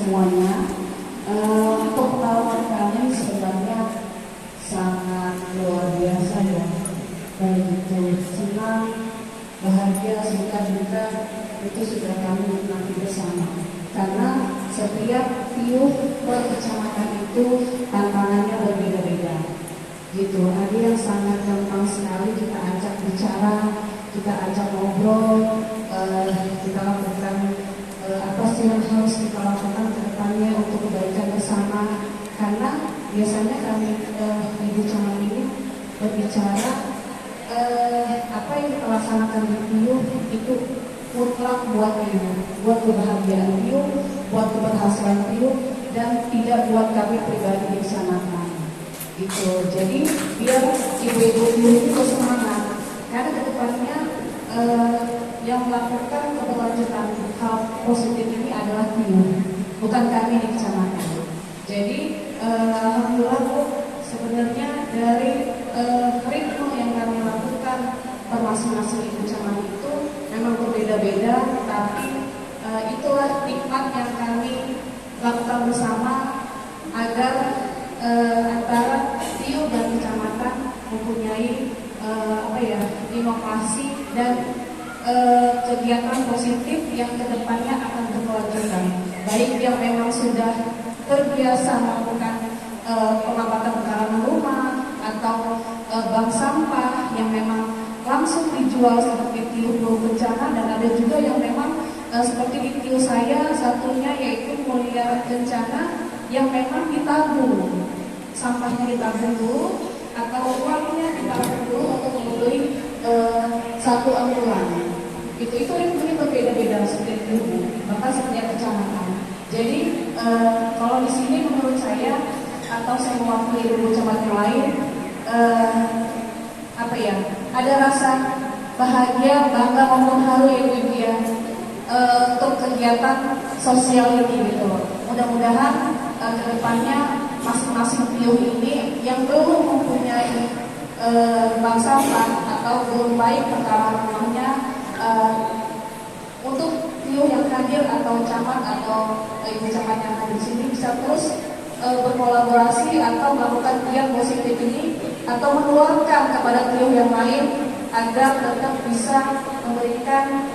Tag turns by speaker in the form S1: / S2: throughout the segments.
S1: semuanya. Untuk pengalaman kami sebenarnya sangat luar biasa ya. Baik itu senang, bahagia, suka duka itu sudah kami nikmati bersama. Karena setiap tiup per kecamatan itu tantangannya berbeda-beda. Gitu. Ada yang sangat gampang sekali kita ajak bicara, kita ajak ngobrol, kita lakukan apa sih yang harus kita lakukan ke depannya untuk kebaikan bersama. Karena biasanya kami Ibu Camat ini berbicara apa yang kita laksanakan di tiup itu mutlak buat tiup, buat kebahagiaan tiup, buat keberhasilan tiup, dan tidak buat kami pribadi di kecamatan. Gitu. Jadi biar ibu-ibu itu semangat, karena kedepannya yang melakukan keberlanjutan hal positif ini adalah tiup, bukan kami di kecamatan. Jadi alhamdulillah Bu, sebenarnya dari ritme yang kami lakukan per masing-masing ibu camat itu memang berbeda-beda, tapi itulah nikmat yang kami lakukan bersama agar antara tiup dan kecamatan mempunyai inovasi dan kegiatan positif yang kedepannya akan berkelanjutan. Baik yang memang sudah terbiasa melakukan pengobatan pekarangan rumah atau bank sampah yang memang langsung dijual seperti tiup bencana, dan ada juga yang memang seperti di tiup saya satunya yaitu Mulia Kencana yang memang ditabung, sampahnya ditabung dulu atau uangnya ditabung dulu untuk membeli satu ambulan. Itu ini berbeda-beda setiap ibu, bahkan setiap kecamatan. Jadi kalau di sini menurut saya atau saya mewakili ibu camat yang lain, ada rasa bahagia, bangga, maupun haru ya ibu ya untuk kegiatan sosial ini gitu. Mudah-mudahan kedepannya masing-masing tiup ini yang belum mempunyai bank sampah atau belum baik perkara rumahnya, untuk tiup yang hadir atau camat atau ibu camat yang hadir di sini bisa terus berkolaborasi atau melakukan kegiatan positif ini atau menularkan kepada tiup yang lain agar tetap bisa memberikan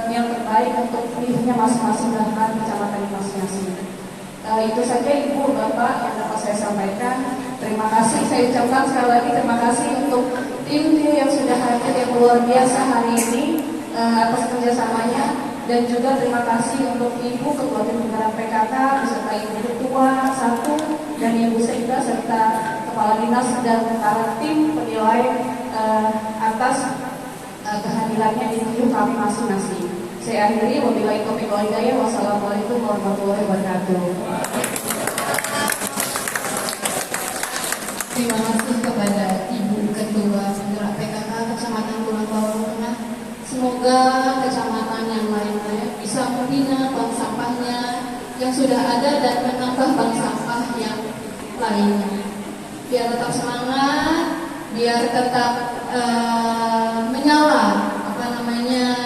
S1: yang terbaik untuk tiupnya masing-masing dan kecamatan masing-masing. Itu saja Ibu Bapak yang dapat saya sampaikan. Terima kasih, saya ucapkan sekali lagi terima kasih untuk tim-tim yang sudah hadir yang luar biasa hari ini atas kerjasamanya, dan juga terima kasih untuk Ibu Ketua Tim Penggerak PKK beserta Ibu Ketua 1 dan Ibu Sekda serta Kepala Dinas dan para tim penilai atas kehadirannya di tiup kami masing-masing. Saya akhiri, wabillahi taufiq wal hidayah. Wassalamualaikum warahmatullahi wabarakatuh.
S2: Terima kasih kepada Ibu Ketua Penggerak PKK Kecamatan Kulon Progo Tengah. Semoga kecamatan yang lain-lain bisa membina bank sampahnya yang sudah ada dan menambah bank sampah yang lainnya. Biar tetap semangat, biar tetap menyala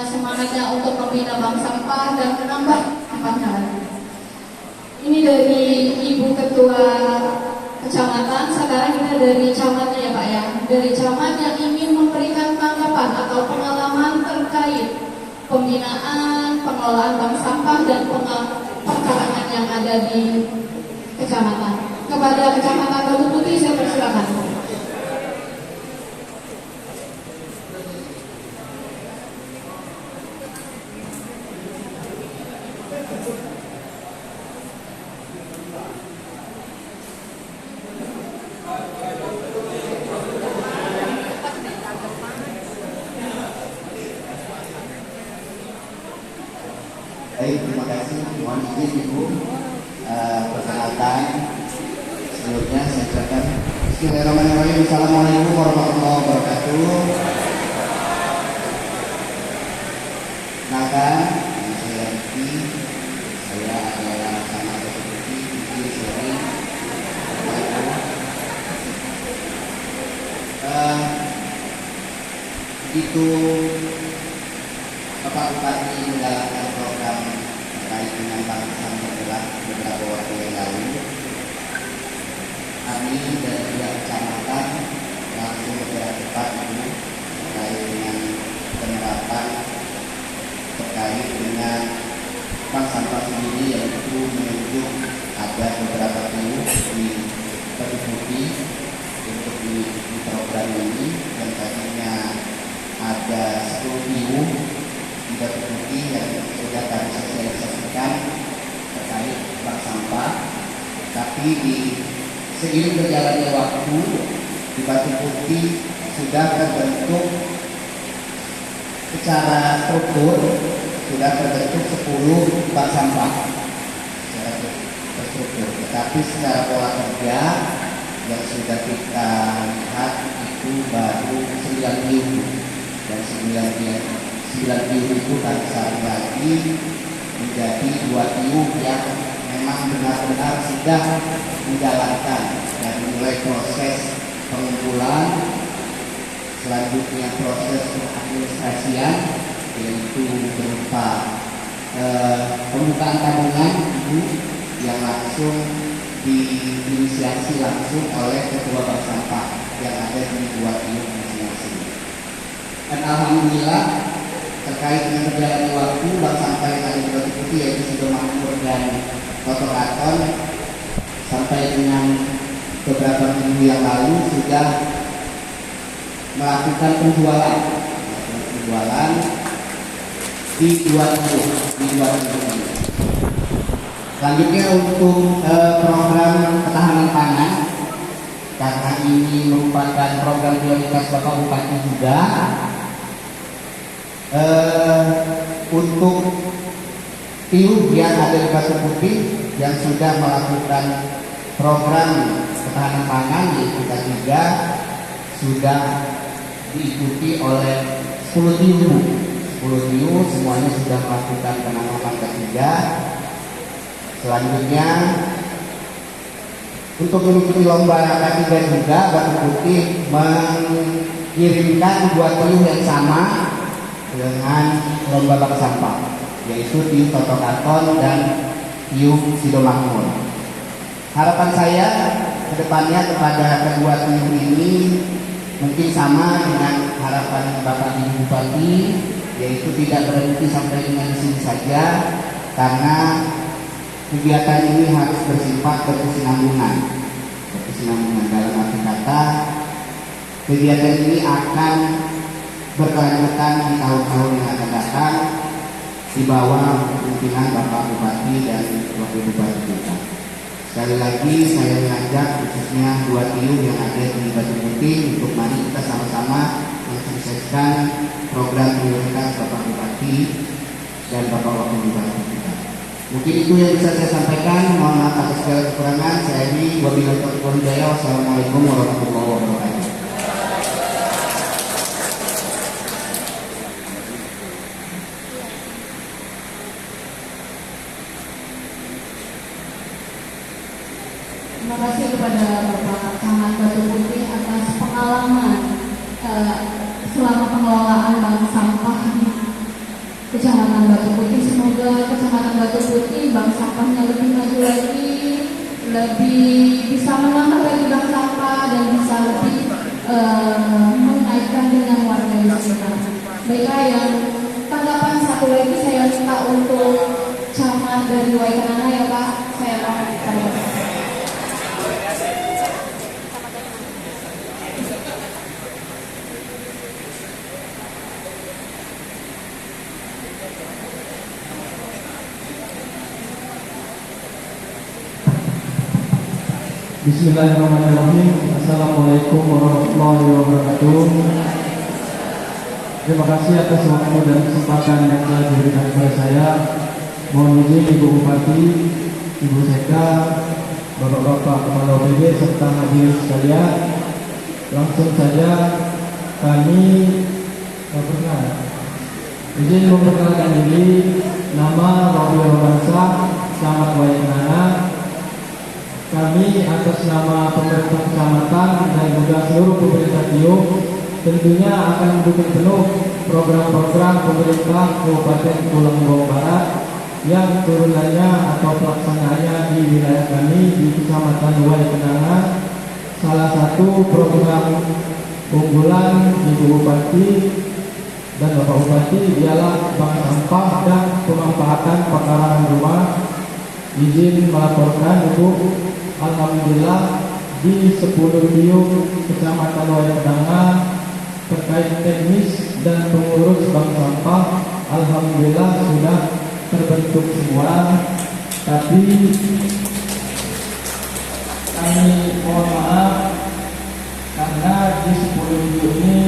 S2: semangatnya untuk membina bank sampah dan menambah sampahnya lagi. Ini dari Ibu Ketua Kecamatan. Sekarang kita dari camatnya ya Pak ya. Dari camat yang ingin memberikan tanggapan atau pengalaman terkait pembinaan, pengelolaan bank sampah dan pengkarangan yang ada di kecamatan. Kepada Kecamatan Batu Putih saya persilakan.
S3: Baik, terima kasih. Mohon izin Ibu, perkenalkan sebelumnya saya ucapkan Bismillahirrahmanirrahim. Assalamualaikum warahmatullahi wabarakatuh. Kenalkan, saya Riki. Saya adalah sama seperti Riki Seri. Begitu Bapak Bupati menjalankan program terkait dengan bank sampah kami dan juga kecamatan langsung bergerak cepat itu terkait dengan penerapan terkait dengan bank sampah sendiri, yaitu menunjuk ada beberapa TU di Batu Putih untuk mengikuti program ini, dan tadinya ada 10 TU di Batu Putih yang sudah kami sosialisasikan terkait bank sampah. Tapi di seiring berjalannya waktu di Batu Putih sudah terbentuk secara struktur, sudah terbentuk 10 bank sampah secara terstruktur. Tetapi secara pola kerja yang sudah kita lihat itu baru 9 minggu, dan 9 minggu itu kami saling lagi menjadi 2 minggu yang memang benar-benar sudah menjalankan dan mulai proses pengumpulan, selanjutnya proses pengadministrasian, yaitu berupa pembukaan tabungan yang langsung diinisiasi langsung oleh ketua bank sampah yang ada di 2 unit masing-masing. Dan alhamdulillah terkait dengan berjalannya waktu, bank sampah yang ada di Batu Putih yaitu Sidomakmur dan Toto Katon sampai dengan beberapa minggu yang lalu sudah melakukan penjualan di 2 unit. Selanjutnya untuk program ketahanan pangan, karena ini merupakan program prioritas Bapak Bupati juga, untuk TIU yang ada di Batu Putih yang sudah melakukan program ketahanan pangan, yaitu K3, sudah diikuti oleh 10 TIU, semuanya sudah melakukan penanaman K3. Selanjutnya untuk mengikuti lomba K3 juga, Batu Putih mengirimkan 2 TIU yang sama dengan lomba bank sampah, yaitu TIU Toto Katon dan TIU Sidomakmur. Harapan saya ke depannya kepada kedua TIU ini mungkin sama dengan harapan Bapak Ibu Bupati, yaitu tidak berhenti sampai dengan sini saja, karena kegiatan ini harus bersifat berkesinambungan. Dalam arti kata, kegiatan ini akan berkelanjutan di tahun-tahun yang akan datang di bawah pimpinan Bapak Bupati dan Wakil Bupati kita. Sekali lagi saya mengajak khususnya 2 TIU yang ada di Batu Putih untuk mari kita sama-sama mensukseskan program prioritas Bapak Bupati dan Bapak Wakil Bupati kita. Mungkin itu yang bisa saya sampaikan. Mohon maaf atas segala kekurangan. Saya ini wabillahi taufiq wal hidayah. Wassalamualaikum warahmatullahi wabarakatuh.
S2: Terima kasih kepada Bapak Camat Batu Putih atas pengalaman selama pengelolaan bank sampah di Kecamatan Batu Putih. Semoga Kecamatan Batu Putih bank sampahnya lebih maju lagi, lebih bisa menambah lagi bank sampah dan bisa lebih mengaitkan dengan warga di sekitar. Baiklah, yang tanggapan satu lagi saya minta untuk camat dari Waikanana ya Pak, saya mohon kepada Bapak.
S4: Bismillahirrahmanirrahim. Assalamualaikum warahmatullahi wabarakatuh. Terima kasih atas waktu dan kesempatan yang telah diberikan kepada saya. Mohon izin Ibu Bupati, Ibu Sekda, Bapak-bapak Kepala OPD serta hadirin sekalian. Langsung saja kami izin memperkenalkan diri. Nama Robi Romansa, Camat Waikanana. Kami atas nama pemerintah kecamatan dan juga seluruh pemerintah TIU tentunya akan mendukung penuh program-program pemerintah Kabupaten Pulau Jawa Barat yang turunannya atau pelaksanaannya di wilayah kami di Kecamatan Waikanana salah satu program unggulan Ibu Bupati dan Bapak Bupati ialah bank sampah dan pemanfaatan pekarangan rumah. Izin melaporkan Ibu, alhamdulillah di 10 tiung Kecamatan Wayangdanga terkait teknis dan pengurus bank sampah alhamdulillah sudah terbentuk semua, tapi kami mohon maaf karena di 10 tiung ini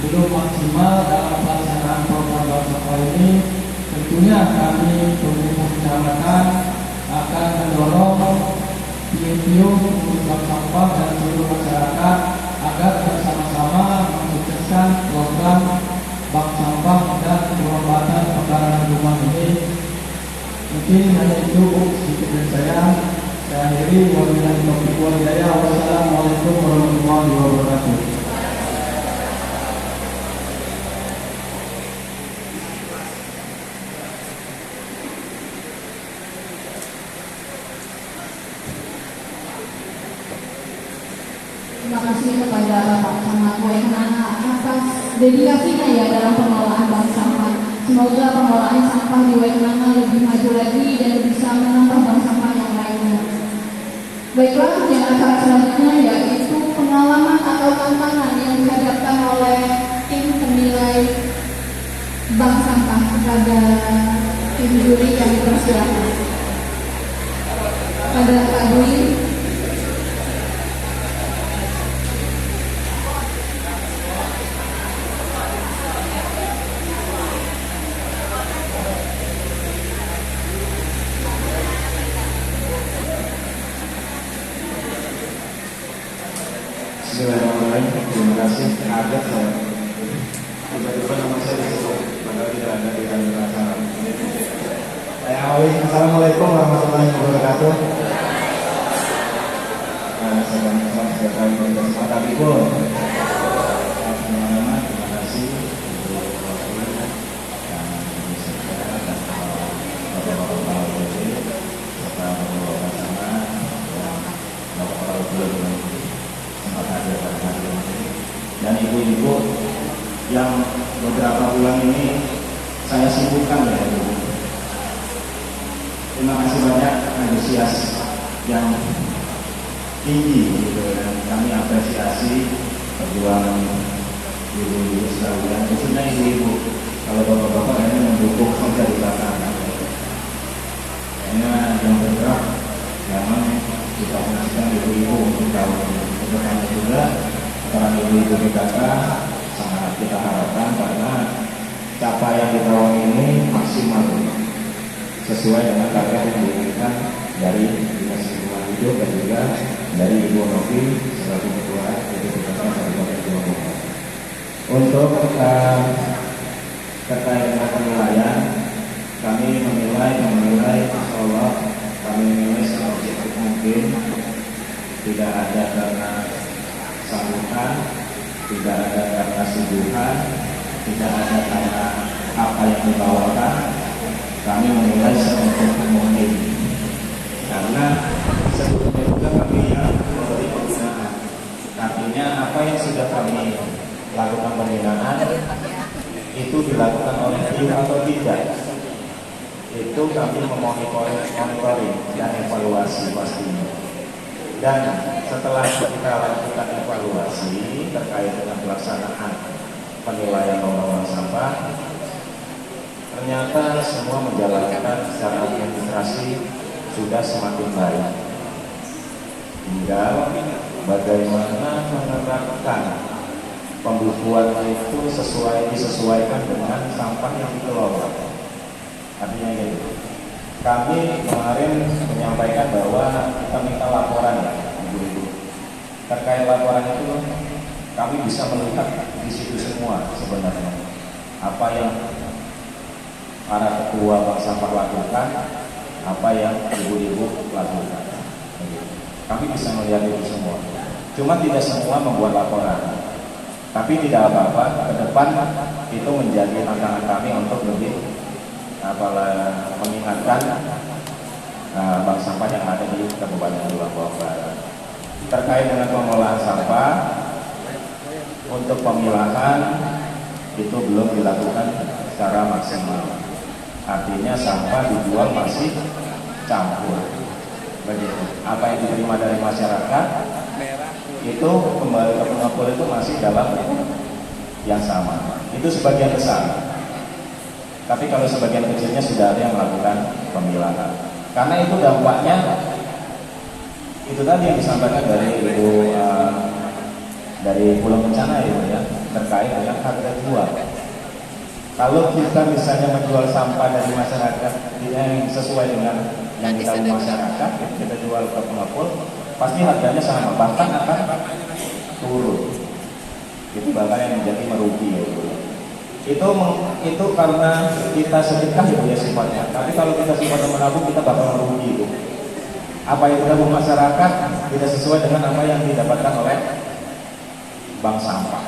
S4: belum maksimal dalam pelaksanaan program bank sampah ini. Tentunya kami pemerintah kecamatan akan mendorong tiung-tiung pengurus bank sampah dan seluruh masyarakat agar bersama-sama mensukseskan program bank sampah dan pemanfaatan pekarangan rumah ini. Mungkin hanya itu sedikit dari saya. Saya akhiri, wabillahi taufiq wal hidayah. Wassalamualaikum warahmatullahi wabarakatuh.
S2: Terima kasih kepada Bapak Camat Wayangdanga atas dedikasinya ya dalam pengelolaan bank sampah. Semoga pengelolaan sampah di Wayangdanga lebih maju lagi dan bisa menambah bank sampah yang lainnya. Baiklah, yang acara selanjutnya yaitu pengalaman atau tantangan yang dihadapkan oleh tim penilai bank sampah kepada tim juri yang dipersilakan. Pada Kak Dwi.
S5: Bismillahirrahmanirrahim. Terima kasih. Kaget saya. Tiba-tiba nama saya disebut, padahal tidak ada di dalam acara. Saya awali. Assalamualaikum warahmatullahi wabarakatuh. Saya sekali berkesempatan Ibu. Teman-teman, terima kasih untuk waktu dan beserta dan bapak-bapak ini serta bapak-bapak sana dan bapak-bapak belum sempat hadir pada hari ini dan ibu-ibu yang beberapa bulan ini saya sibukkan ya ibu. Terima kasih banyak antusias yang tinggi gitu, dan kami apresiasi perjuangan ibu-ibu sekalian, khususnya ibu-ibu. Kalau bapak-bapak kayaknya mendukung saja di belakang, kayaknya yang bergerak memang kita fungsikan ibu-ibu untuk tahun ini. Kedepannya juga peran ibu-ibu PKK sangat kita harapkan karena capaian di tahun ini maksimal sesuai dengan target yang diinginkan dari Dinas Lingkungan Hidup dan juga dari Ibu Novi selaku Ketua PKK Kabupaten Jombang. Untuk terkait dengan penilaian, kami menilai insya Allah kami menilai seobjektif mungkin. Tidak ada karena sambutan, tidak ada karena suguhan, tidak ada karena apa yang dibawakan. Kami menilai seobjektif mungkin karena sebelumnya juga kami yang memberi pembinaan. Artinya apa yang sudah kami lakukan pembinaan itu dilakukan oleh tim atau tidak, itu kami monitoring dan evaluasi pastinya. Dan setelah kita lakukan evaluasi terkait dengan pelaksanaan penilaian bank sampah, ternyata semua menjalankan secara administrasi sudah semakin baik. Tinggal bagaimana menerapkan pembukuan itu disesuaikan dengan sampah yang dikelola. Artinya gitu. Kami kemarin menyampaikan bahwa kita minta laporan ya, ibu-ibu. Terkait laporan itu, kami bisa melihat di situ semua sebenarnya apa yang para ketua bank sampah lakukan, apa yang ibu-ibu lakukan. Kami bisa melihat itu semua. Cuma tidak semua membuat laporan. Tapi tidak apa-apa, ke depan itu menjadi tantangan kami untuk lebih mengingatkan bank sampah yang ada di Kabupaten Jombang Barat. terkait dengan pengolahan sampah. Untuk pemilahan itu belum dilakukan secara maksimal. Artinya sampah dijual masih campur. Begitu. Apa yang diterima dari masyarakat itu kembali ke pengepul itu masih dalam yang sama. Itu sebagian besar. Tapi kalau sebagian kecilnya sudah ada yang melakukan pemilahan. Karena itu dampaknya itu tadi yang disampaikan dari Ibu dari Pulau Bencana itu ya, terkait dengan harga jual. Kalau kita misalnya menjual sampah dari masyarakat yang sesuai dengan yang ditahu masyarakat, kita jual ke pengepul, pasti harganya sama, bahkan akan turun. Itu bahkan yang menjadi merugi. Itu karena kita sedekah ya sifatnya. Tapi kalau kita sifatnya menabung, kita bakal merugi. Apa yang ditabung masyarakat tidak sesuai dengan apa yang didapatkan oleh bank sampah,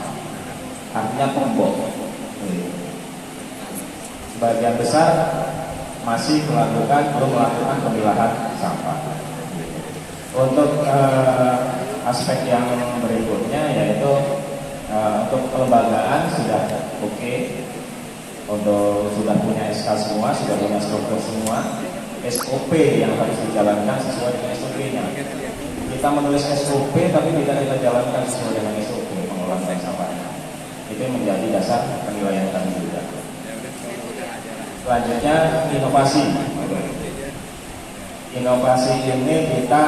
S5: artinya tombol. Sebagian besar masih belum melakukan pemilahan sampah. Untuk aspek yang berikutnya yaitu untuk kelembagaan sudah oke. Untuk sudah punya SK semua, sudah punya struktur semua, SOP yang harus dijalankan sesuai dengan SOP-nya. Kita menulis SOP tapi tidak kita jalankan sesuai dengan SOP pengelolaan bank sampahnya. Itu menjadi dasar penilaian kami juga. Selanjutnya inovasi. Inovasi ini kita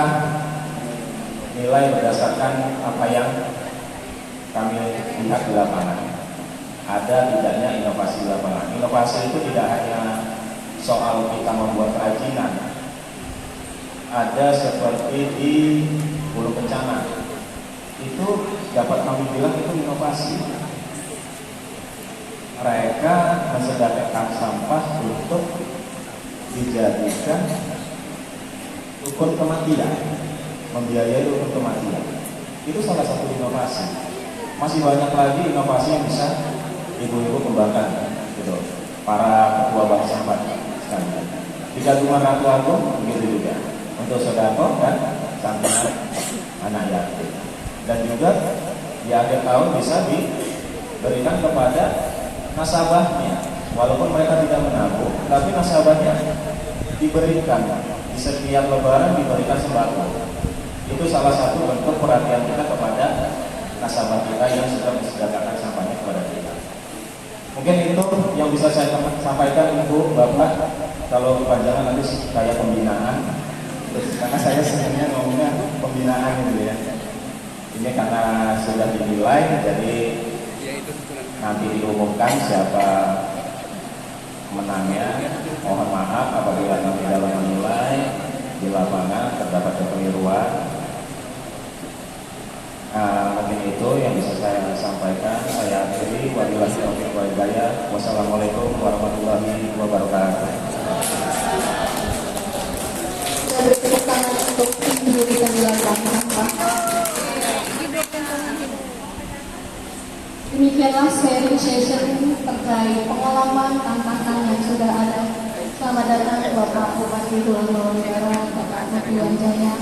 S5: nilai berdasarkan apa yang kami lihat di lapangan. Ada tidaknya inovasi di lapangan. Inovasi itu tidak hanya soal kita membuat kerajinan. Ada seperti di Pulau Bencana, itu dapat kami bilang itu inovasi. Mereka mensedekahkan sampah untuk dijadikan rukun kematian, membiayai rukun kematian. Itu salah satu inovasi. Masih banyak lagi inovasi yang bisa ibu-ibu kembangkan, gitu. Para ketua bank sampah sekalian. Di Gadungan Ratu Agung begitu juga. Untuk sedekah dan santunan anak yatim. Dan juga di akhir tahun bisa diberikan kepada nasabahnya, walaupun mereka tidak menabung, tapi nasabahnya diberikan di setiap lebaran diberikan sembako. Itu salah satu bentuk perhatian kita kepada nasabah kita yang sudah mensedekahkan sampahnya kepada kita. Mungkin itu yang bisa saya sampaikan Ibu, Bapak. Kalau kepanjangan nanti kayak pembinaan. Karena saya sebenarnya ngomongnya pembinaan gitu ya. Ini karena sudah dinilai, jadi nanti diumumkan siapa menangnya. Mohon maaf apabila nanti dalam menilai di lapangan terdapat kekeliruan. Mungkin itu yang bisa saya sampaikan. Saya akhiri. Wabillahi taufiq wal hidayah. Wassalamualaikum warahmatullahi wabarakatuh.
S2: Tepuk tangan untuk Ibu di Tenggelam Sampah. Demikianlah sharing session terkait pengalaman tantangan yang sudah ada. Selamat datang Bapak Bupati Tulang Bawang Daerah, Bapak Nurdiwan Jaya.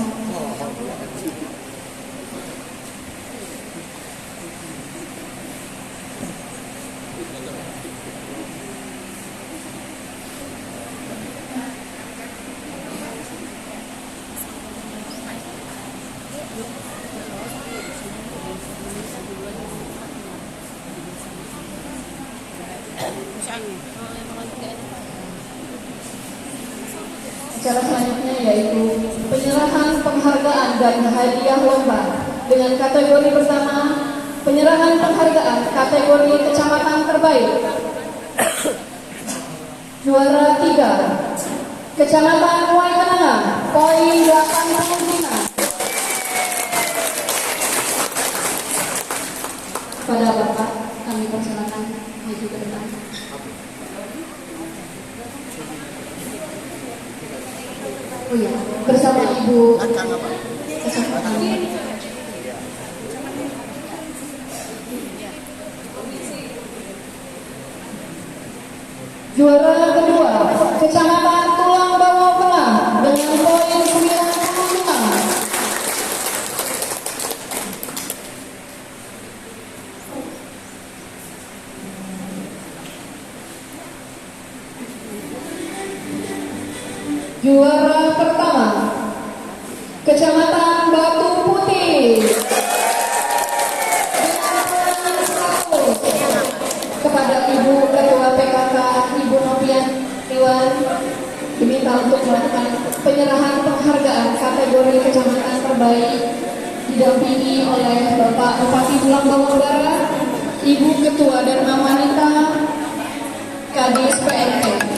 S2: Acara selanjutnya yaitu penyerahan penghargaan dan hadiah lomba dengan kategori pertama penyerahan penghargaan kategori kecamatan terbaik. Juara 3 Kecamatan Waikananga, poin 85. Pada Bapak kami persilakan maju ke depan. Oh iya, bersama Ibu Kesempatan. Juara kedua, Kecamatan Tulang Bawang Tengah dengan poin 95. kategori kecamatan terbaik didampingi oleh Bapak Bupati Tulang Bawang Barat, Ibu Ketua Dharma Wanita, Kadis PNP.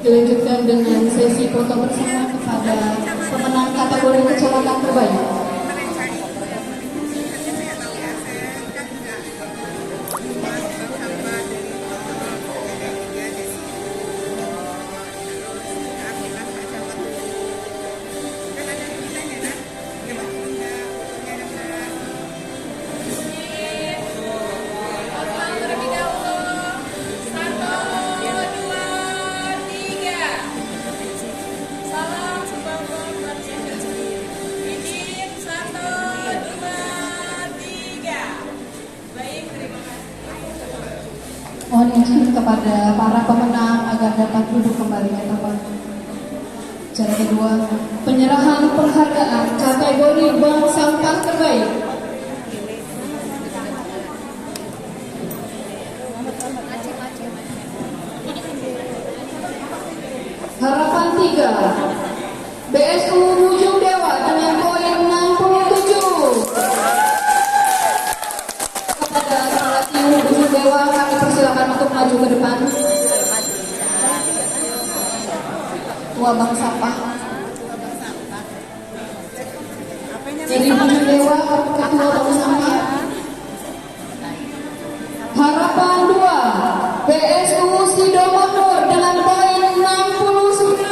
S2: Dilanjutkan dengan sesi foto bersama kepada pemenang kategori kecamatan terbaik. Mohon izin kepada para pemenang agar dapat duduk kembali ke tempat. Cara kedua, penyerahan penghargaan kategori bank sampah terbaik. Harapan 3, BSU Bujung Dewa dengan poin 67. Kepada pelatih Bujung Dewa kami persilakan untuk maju ke depan. Ketua Bank Sampah dari Bujung Dewa, Ketua Bank Sampah. Harapan 2, BSU Sidomakmur dengan poin 69.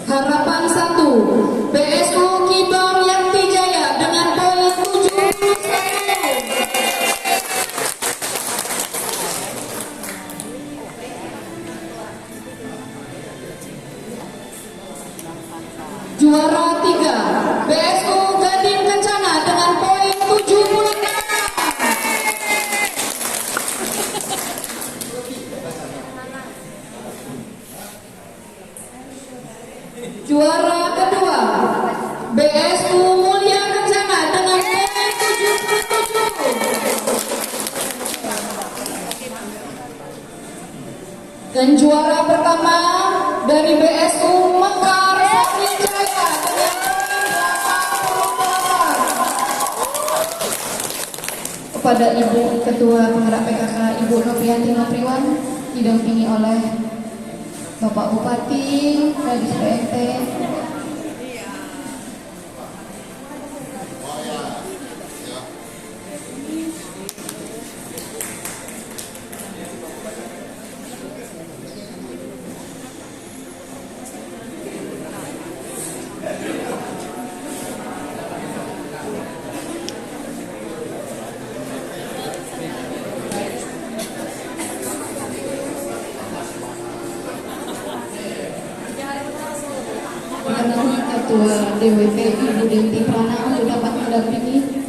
S2: Harapan 1, BSU Kibang Yakti Jaya dengan poin 71. Juara 3, BSU Gading Kencana dengan poin 76. Juara kedua BSU Mulia Kencana dengan poin 77. Dan juara pertama dari BSU Mekar Sakti Jaya dengan poin 88. Kepada Ibu Ketua Penggerak PKK Ibu Novianti Nopriwan didampingi oleh Bapak Bupati, Kadis PNT, Ketua DWP Ibu Dinti Prana untuk dapat mendampingi.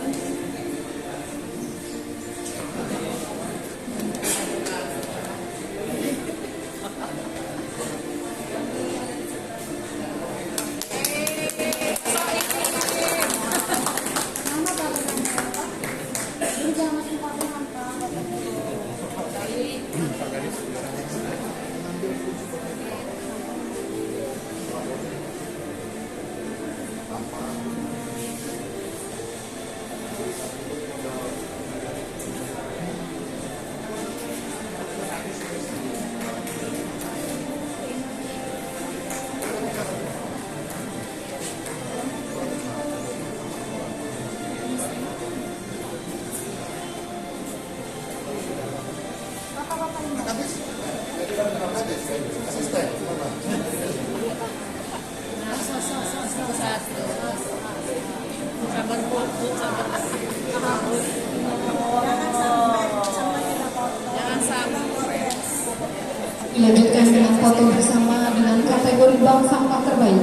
S2: Dilanjutkan dengan foto bersama dengan kategori bank sampah terbaik.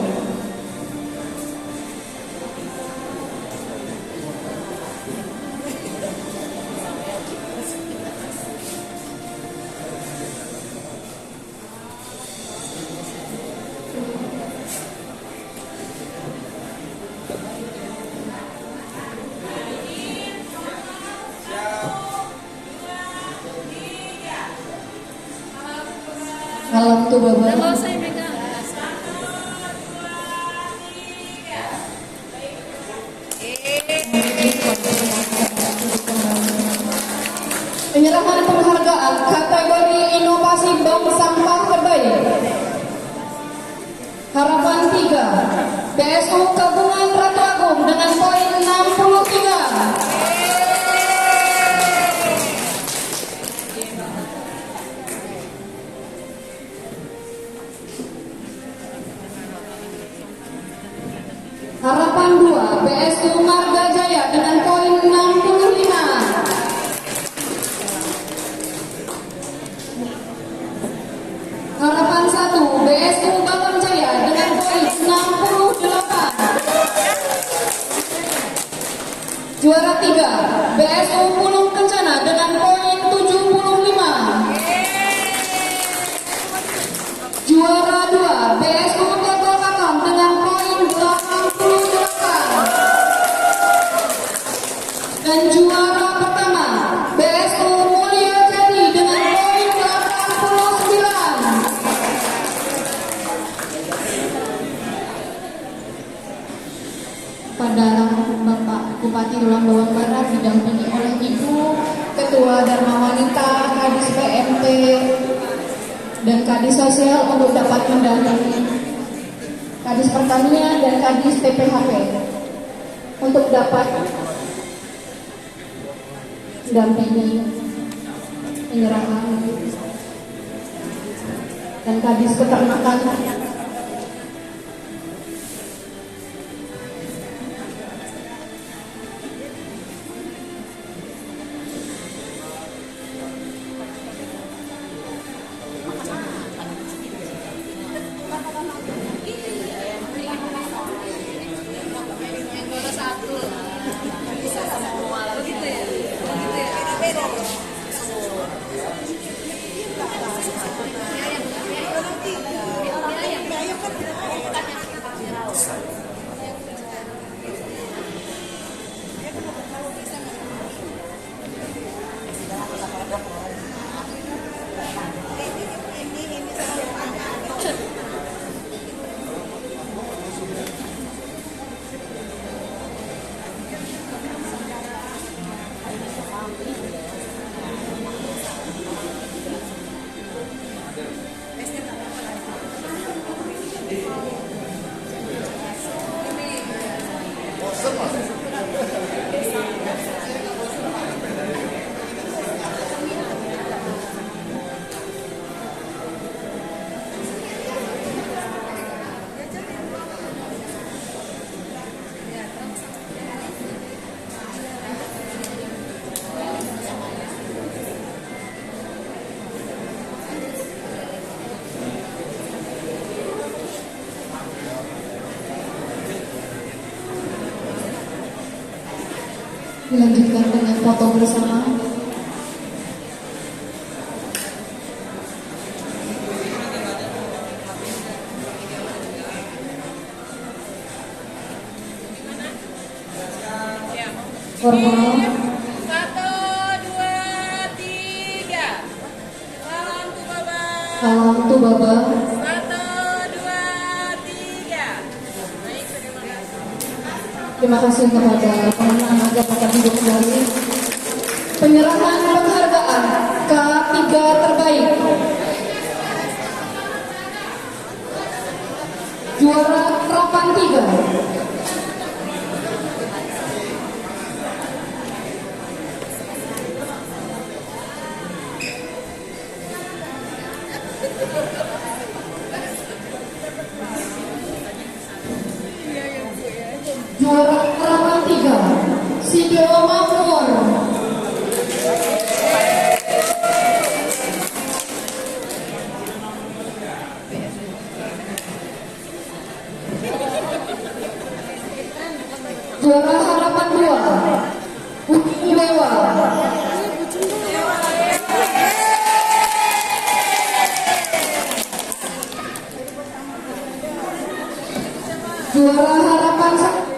S2: Salam tuh Bapak. Penyerahan penghargaan kategori inovasi bank sampah terbaik. Harapan 3 BSU Gabungan Ratu Agung dengan poin 63. Harapan 2 BSU Marga Jaya dengan poin 65. Harapan 1 BSU Batam Jaya dengan poin 68. Juara 3 BSU Pulung Kencana dengan poin 75. Juara 2 BSU Toto Kakam dengan poin 88. Dan juara pertama BSU Mulia Jati dengan poin 89. Pada Bapak Bupati Tulang Bawang Barat didampingi oleh Ibu Ketua Dharma Wanita, Kadis PMT, dan Kadis Sosial untuk dapat mendampingi Kadis Pertanian dan Kadis TPHP untuk dapat mendampingi penyerahan dan Kadis Peternakan. Dilanjutkan dengan foto bersama. Formal.
S6: 1, 2, 3. Salam tuh Baba.
S2: Salam tuh Baba.
S6: 1, 2, 3. Baik, terima kasih.
S2: Terima kasih kepada pemenang agar dapat duduk kembali. Penyerahan penghargaan K3 terbaik. Juara Harapan 3. Juara Harapan 3 Sido Makmur. Juara Harapan 2 Uki Dewa. Juara Harapan 1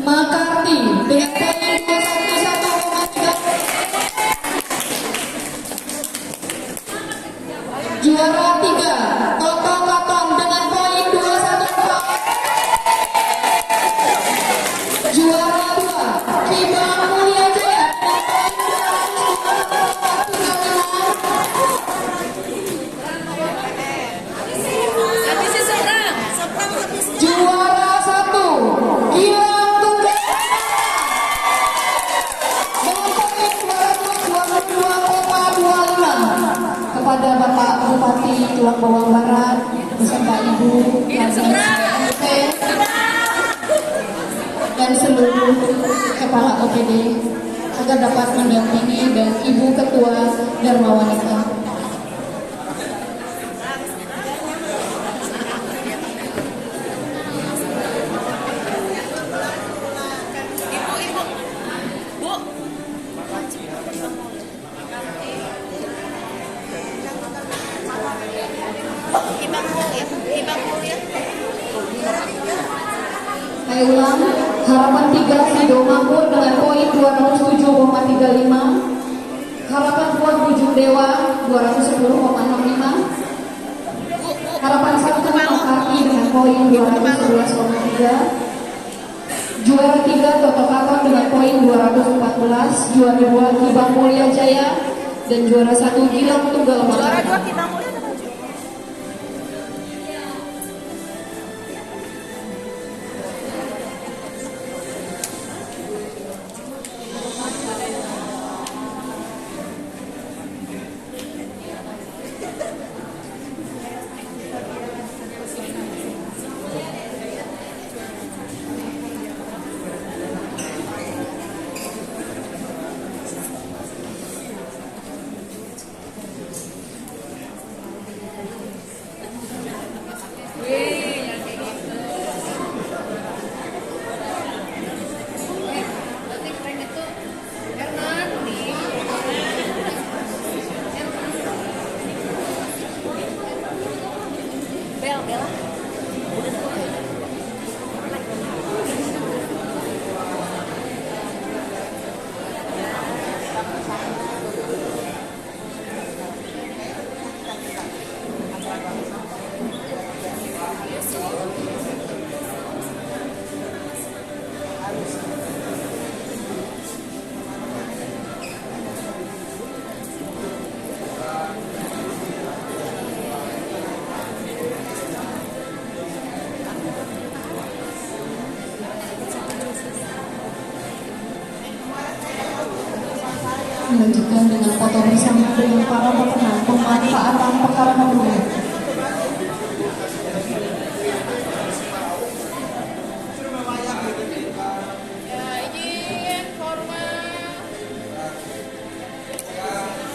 S2: Makarti dengan poin 21,3. Juara 3 Toto Katon dengan poin 21,4. Juara 2 Kibang Mulia Jaya dengan poin 222,35. Juara 1 Gilang Tunggal dengan poin 222,25. Kepada Bapak Bupati Tulang Bawang Barat beserta Ibu dan seluruh kepala OPD agar dapat mendampingi dan Ibu Ketua Dharma Wanita. Saya ulang, Harapan 3 Sido Makmur dengan poin 207,35. Harapan 2 Bujung Dewa 210,65. Harapan 1 Makarti dengan poin 211,3. Juara 3 Toto Katon dengan poin 214. Juara 2 Kibang Mulia Jaya dan juara 1 Gilang Tunggal Makarti.
S6: Juara 2 kita mulai.
S2: Dilanjutkan dengan foto bersama dengan para pemenang pemanfaatan perkara bangunan.
S6: Izin formal.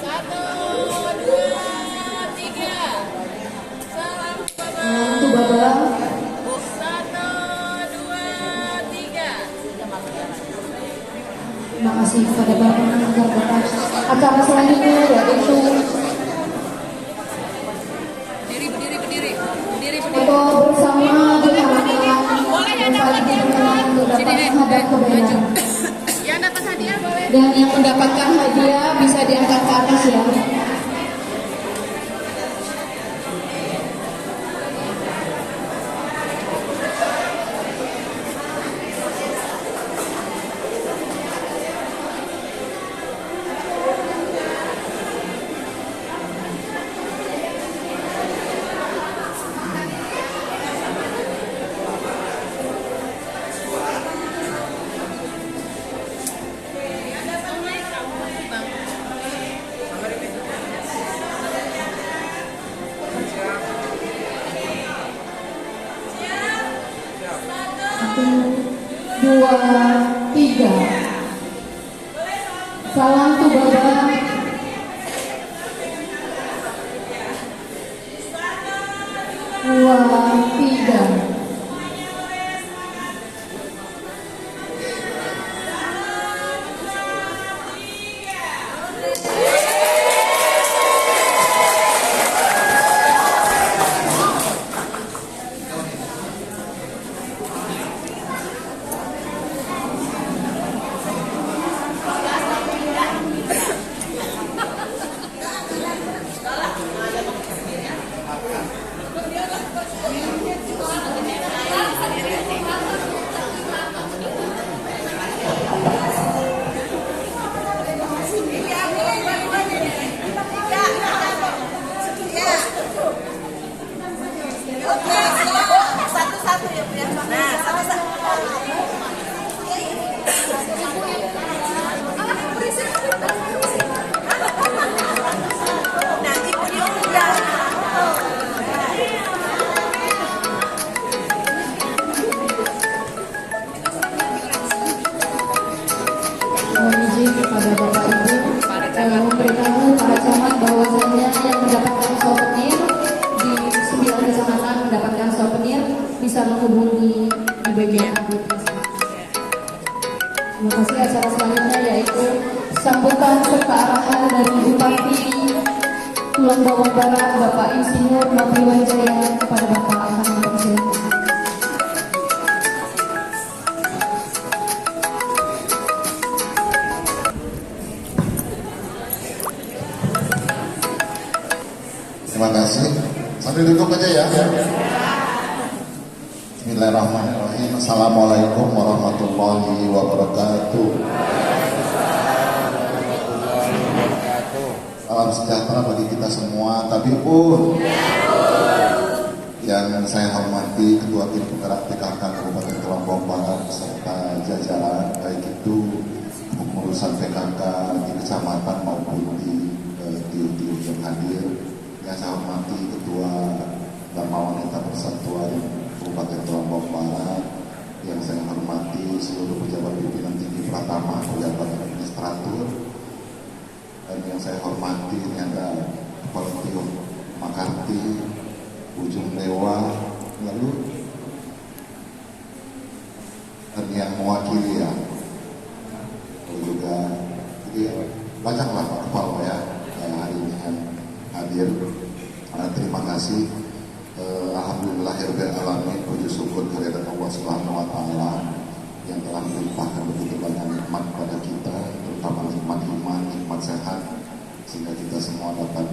S6: 1, 2, 3. Salam Baba.
S2: Salam tuh Baba.
S6: 1, 2, 3.
S2: kasih kepada Bapak Menanggar Bapak. Acara selanjutnya yaitu foto bersama diharapkan Bapak diperkenan untuk dapat menghadap ke banner.
S6: Yang dapat hadiah boleh.
S2: Dan yang mendapatkan hadiah bisa diangkat ke atas ya. Dua, tiga. Salam tuh Bapak. Dua, tiga. Mohon izin kepada Bapak Ibu memberitahu para camat bahwasannya yang mendapatkan souvenir di 9 kecamatan mendapatkan souvenir bisa menghubungi di bagian aplikasi. Terima kasih. Acara selanjutnya yaitu sambutan serta arahan dari Bupati Tulang Bawang Barat Bapak Insinyur Nopri Wijaya kepada Bapak akan mempersilakan.
S7: Terima kasih. Sambil duduk aja ya. Bismillahirrahmanirrahim. Assalamualaikum warahmatullahi wabarakatuh. Salam sejahtera bagi kita semua. Tabibun. Yang saya hormati Ketua Tim Penggerak PKK Kabupaten Lombok Barat beserta jajaran baik itu pengurusan PKK di kecamatan maupun di tiung-tiung yang hadir. Yang saya hormati Ketua Dharma Wanita Persatuan Kabupaten Lombok Barat, yang saya hormati seluruh pejabat pimpinan tinggi Pratama, pejabat administrator, dan yang saya hormati ini ada Kepala Tiung Makarti, Ujung Dewa, lalu dan yang mewakili ya, lalu juga jadi banyaklah Pak Kepala ya hari ini yang hadir. Terima kasih. Alhamdulillahirabbil alamin, puji syukur kehadirat Allah Subhanahu wa taala yang telah melimpahkan begitu banyak nikmat kepada kita, terutama nikmat iman, nikmat sehat, sehingga kita semua dapat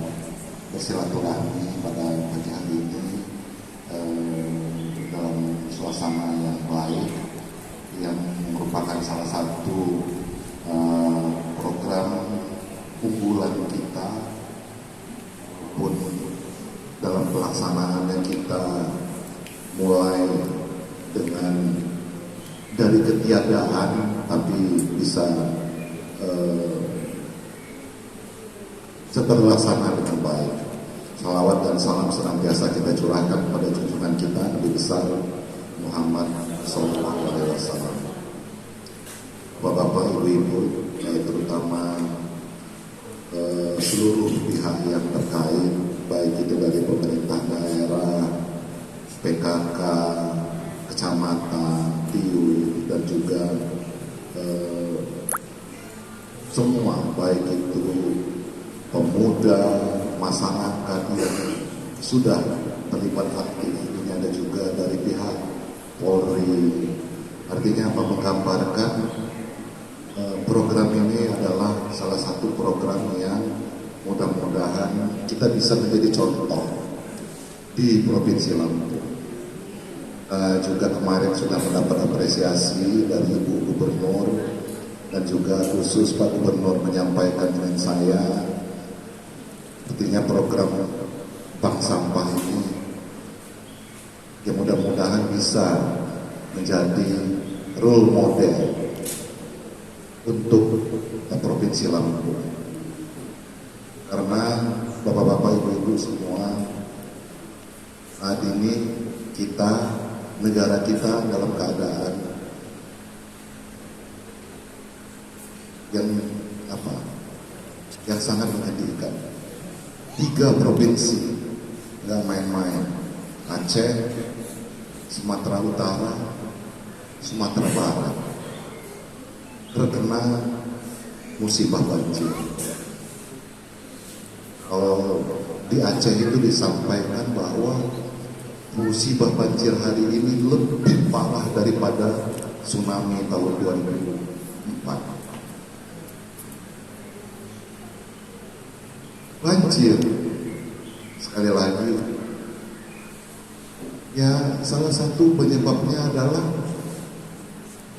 S7: bersilaturahmi pada pagi hari ini dalam suasana yang baik, yang merupakan salah satu program unggulan kita pun dalam pelaksanaannya. Kita mulai dengan dari ketiadaan tapi bisa terlaksana dengan baik. Salawat dan salam senantiasa kita curahkan kepada junjungan kita Nabi besar Muhammad SAW. Bapak-bapak, ibu-ibu, terutama seluruh pihak yang terkait, baik itu dari pemerintah daerah, PKK, kecamatan, TIU, dan juga semua, baik itu pemuda, masyarakat yang sudah terlibat aktif. Ini ada juga dari pihak Polri. Artinya apa? Menggambarkan program ini adalah salah satu program yang mudah-mudahan kita bisa menjadi contoh di Provinsi Lampung. Juga kemarin sudah mendapat apresiasi dari Ibu Gubernur dan juga khusus Pak Gubernur menyampaikan dengan saya, artinya program bank sampah ini yang mudah-mudahan bisa menjadi role model untuk Provinsi Lampung. Karena Bapak-bapak, Ibu-ibu semua, saat ini negara kita dalam keadaan yang sangat menyedihkan. 3 provinsi nggak main-main, Aceh, Sumatera Utara, Sumatera Barat terkena musibah banjir. Kalau di Aceh itu disampaikan bahwa musibah banjir hari ini lebih parah daripada tsunami tahun 2004. Banjir, sekali lagi, ya salah satu penyebabnya adalah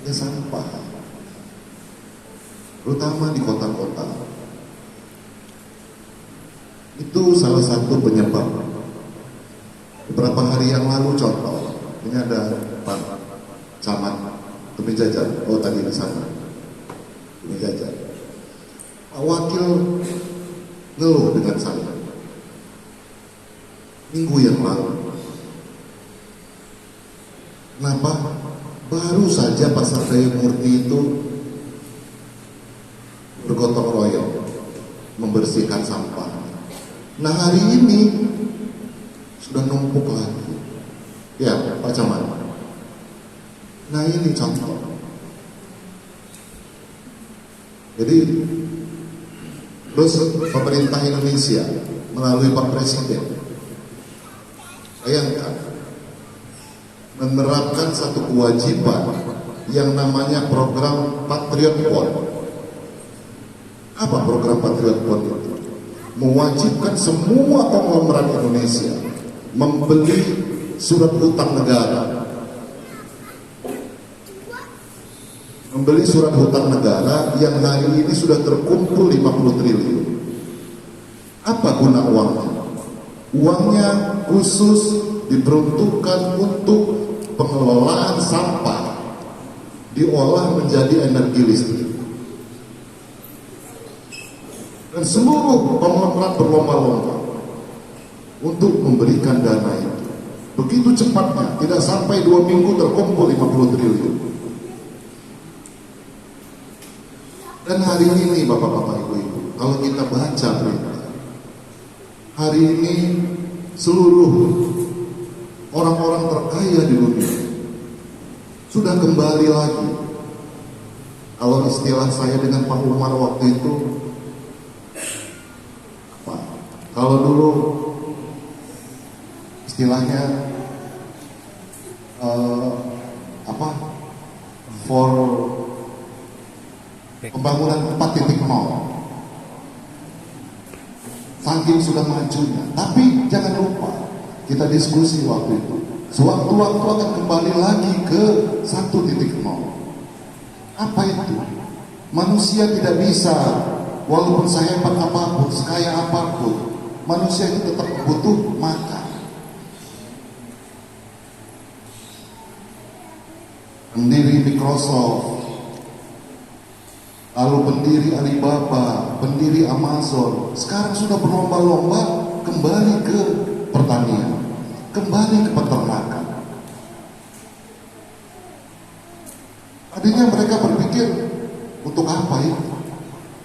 S7: ya sampah, terutama di kota-kota. Itu salah satu penyebab. Beberapa hari yang lalu contoh, ini ada Pak Camat Tumi Jajar, oh tadi di sana, Tumi Jajar. Pak Wakil ngeluh dengan saya minggu yang lalu. Kenapa? Baru saja Pasar Daya Murni itu bergotong royong membersihkan sampah. Nah hari ini sudah numpuk lagi. Ya Pak Camat. Nah ini contoh. Jadi terus pemerintah Indonesia melalui Pak Presiden, bayangkan, menerapkan satu kewajiban yang namanya program Patriot Bond. Apa program Patriot Bond itu? Mewajibkan semua konglomerat Indonesia membeli surat hutang negara. Membeli surat hutang negara yang hari ini sudah terkumpul 50 triliun. Apa guna uangnya? Uangnya khusus diperuntukkan untuk pengelolaan sampah, diolah menjadi energi listrik. Dan seluruh konglomerat berlomba-lomba untuk memberikan dana itu. Begitu cepatnya, tidak sampai 2 minggu terkumpul 50 triliun. Dan hari ini Bapak-bapak, Ibu-ibu, kalau kita baca berita, hari ini seluruh orang-orang terkaya di dunia sudah kembali lagi. Kalau istilah saya dengan Pak Umar waktu itu, kalau dulu istilahnya for pembangunan 4.0, saking sudah majunya. Tapi jangan lupa, kita diskusi waktu itu, sewaktu-waktu akan kembali lagi ke 1.0. Apa itu? Manusia tidak bisa, walaupun sehebat apapun, sekaya apapun, manusia itu tetap butuh makan. Pendiri Microsoft, lalu pendiri Alibaba, pendiri Amazon, sekarang sudah berlomba-lomba kembali ke pertanian, kembali ke peternakan. Tadinya mereka berpikir untuk apa itu,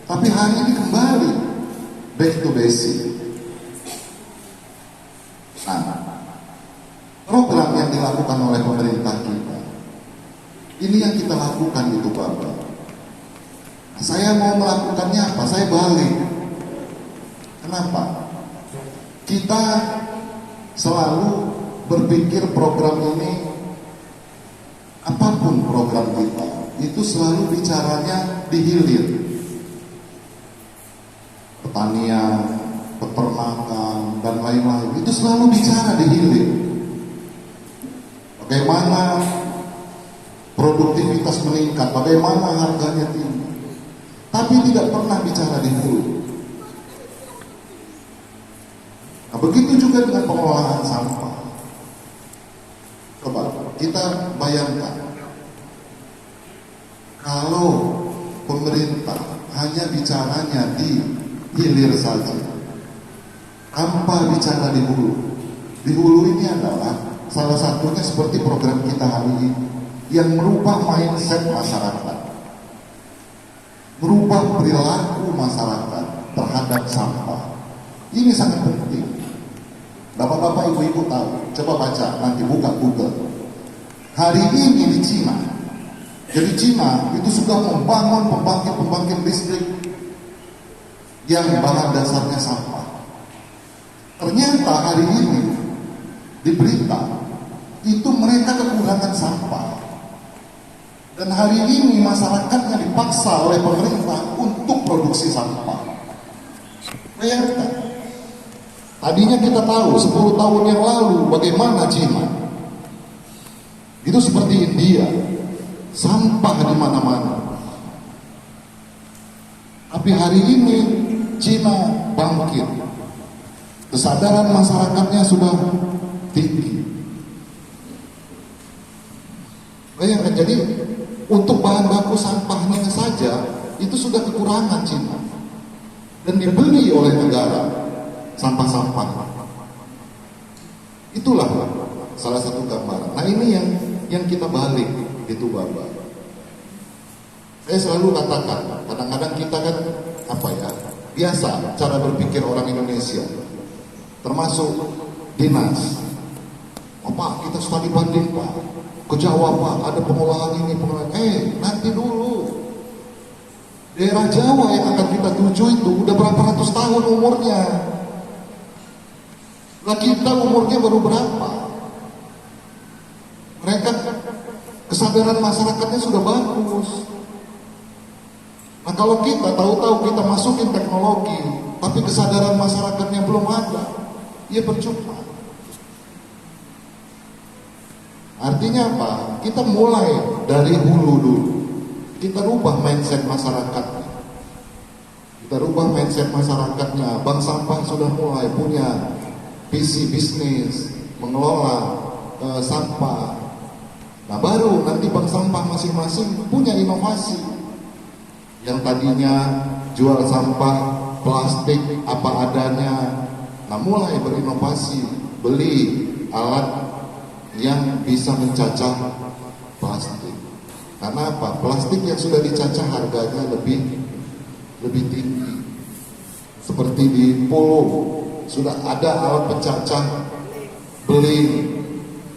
S7: tapi hari ini kembali back to basic. Nah, program yang dilakukan oleh pemerintah kita, ini yang kita lakukan itu Bapak. Saya mau melakukannya apa? Saya balik. Kenapa? Kita selalu berpikir program ini, apapun program kita, itu selalu bicaranya di hilir. Pertanian, peternakan, dan lain-lain, itu selalu bicara di hilir. Bagaimana produktivitas meningkat, bagaimana harganya tinggi, tapi tidak pernah bicara di hulu. Nah, begitu juga dengan pengelolaan sampah. Coba kita bayangkan, kalau pemerintah hanya bicaranya di hilir saja, tanpa bicara di hulu. Di hulu ini adalah salah satunya seperti program kita hari ini, yang merubah mindset masyarakat, merubah perilaku masyarakat terhadap sampah. Ini sangat penting. Bapak-bapak, ibu-ibu tahu, coba baca, nanti buka Google. Hari ini di Cina, jadi Cina itu sudah membangun pembangkit listrik yang bahan dasarnya sampah. Ternyata hari ini di berita itu mereka kekurangan sampah, dan hari ini masyarakatnya dipaksa oleh pemerintah untuk produksi sampah. Bayangkan, tadinya kita tahu 10 tahun yang lalu bagaimana Cina. Itu seperti India, sampah di mana-mana. Tapi hari ini Cina bangkit, kesadaran masyarakatnya sudah tinggi. Bayangkan, jadi untuk bahan baku sampahnya saja itu sudah kekurangan Cina, dan dibeli oleh negara sampah-sampah. Itulah salah satu gambaran. Nah, ini yang kita balik gitu, Bapak. Saya selalu katakan, kadang-kadang kita kan biasa cara berpikir orang Indonesia, termasuk dinas. Pak, kita studi banding, Pak, ke Jawa, Pak, ada pengolahan ini, pengolahan. Nanti dulu. Daerah Jawa yang akan kita tuju itu udah berapa ratus tahun umurnya. Lah kita umurnya baru berapa? Mereka kesadaran masyarakatnya sudah bagus. Nah, kalau kita tahu-tahu kita masukin teknologi, tapi kesadaran masyarakatnya belum ada, ya percuma. Artinya apa? Kita mulai dari hulu dulu. Kita rubah mindset masyarakatnya. Kita rubah mindset masyarakatnya. Bank sampah sudah mulai punya visi bisnis mengelola sampah. Nah, baru nanti bank sampah masing-masing punya inovasi. Yang tadinya jual sampah plastik apa adanya, nah mulai berinovasi, beli alat yang bisa mencacah plastik. Karena apa? Plastik yang sudah dicacah harganya lebih tinggi. Seperti di Polo sudah ada alat pencacah beling.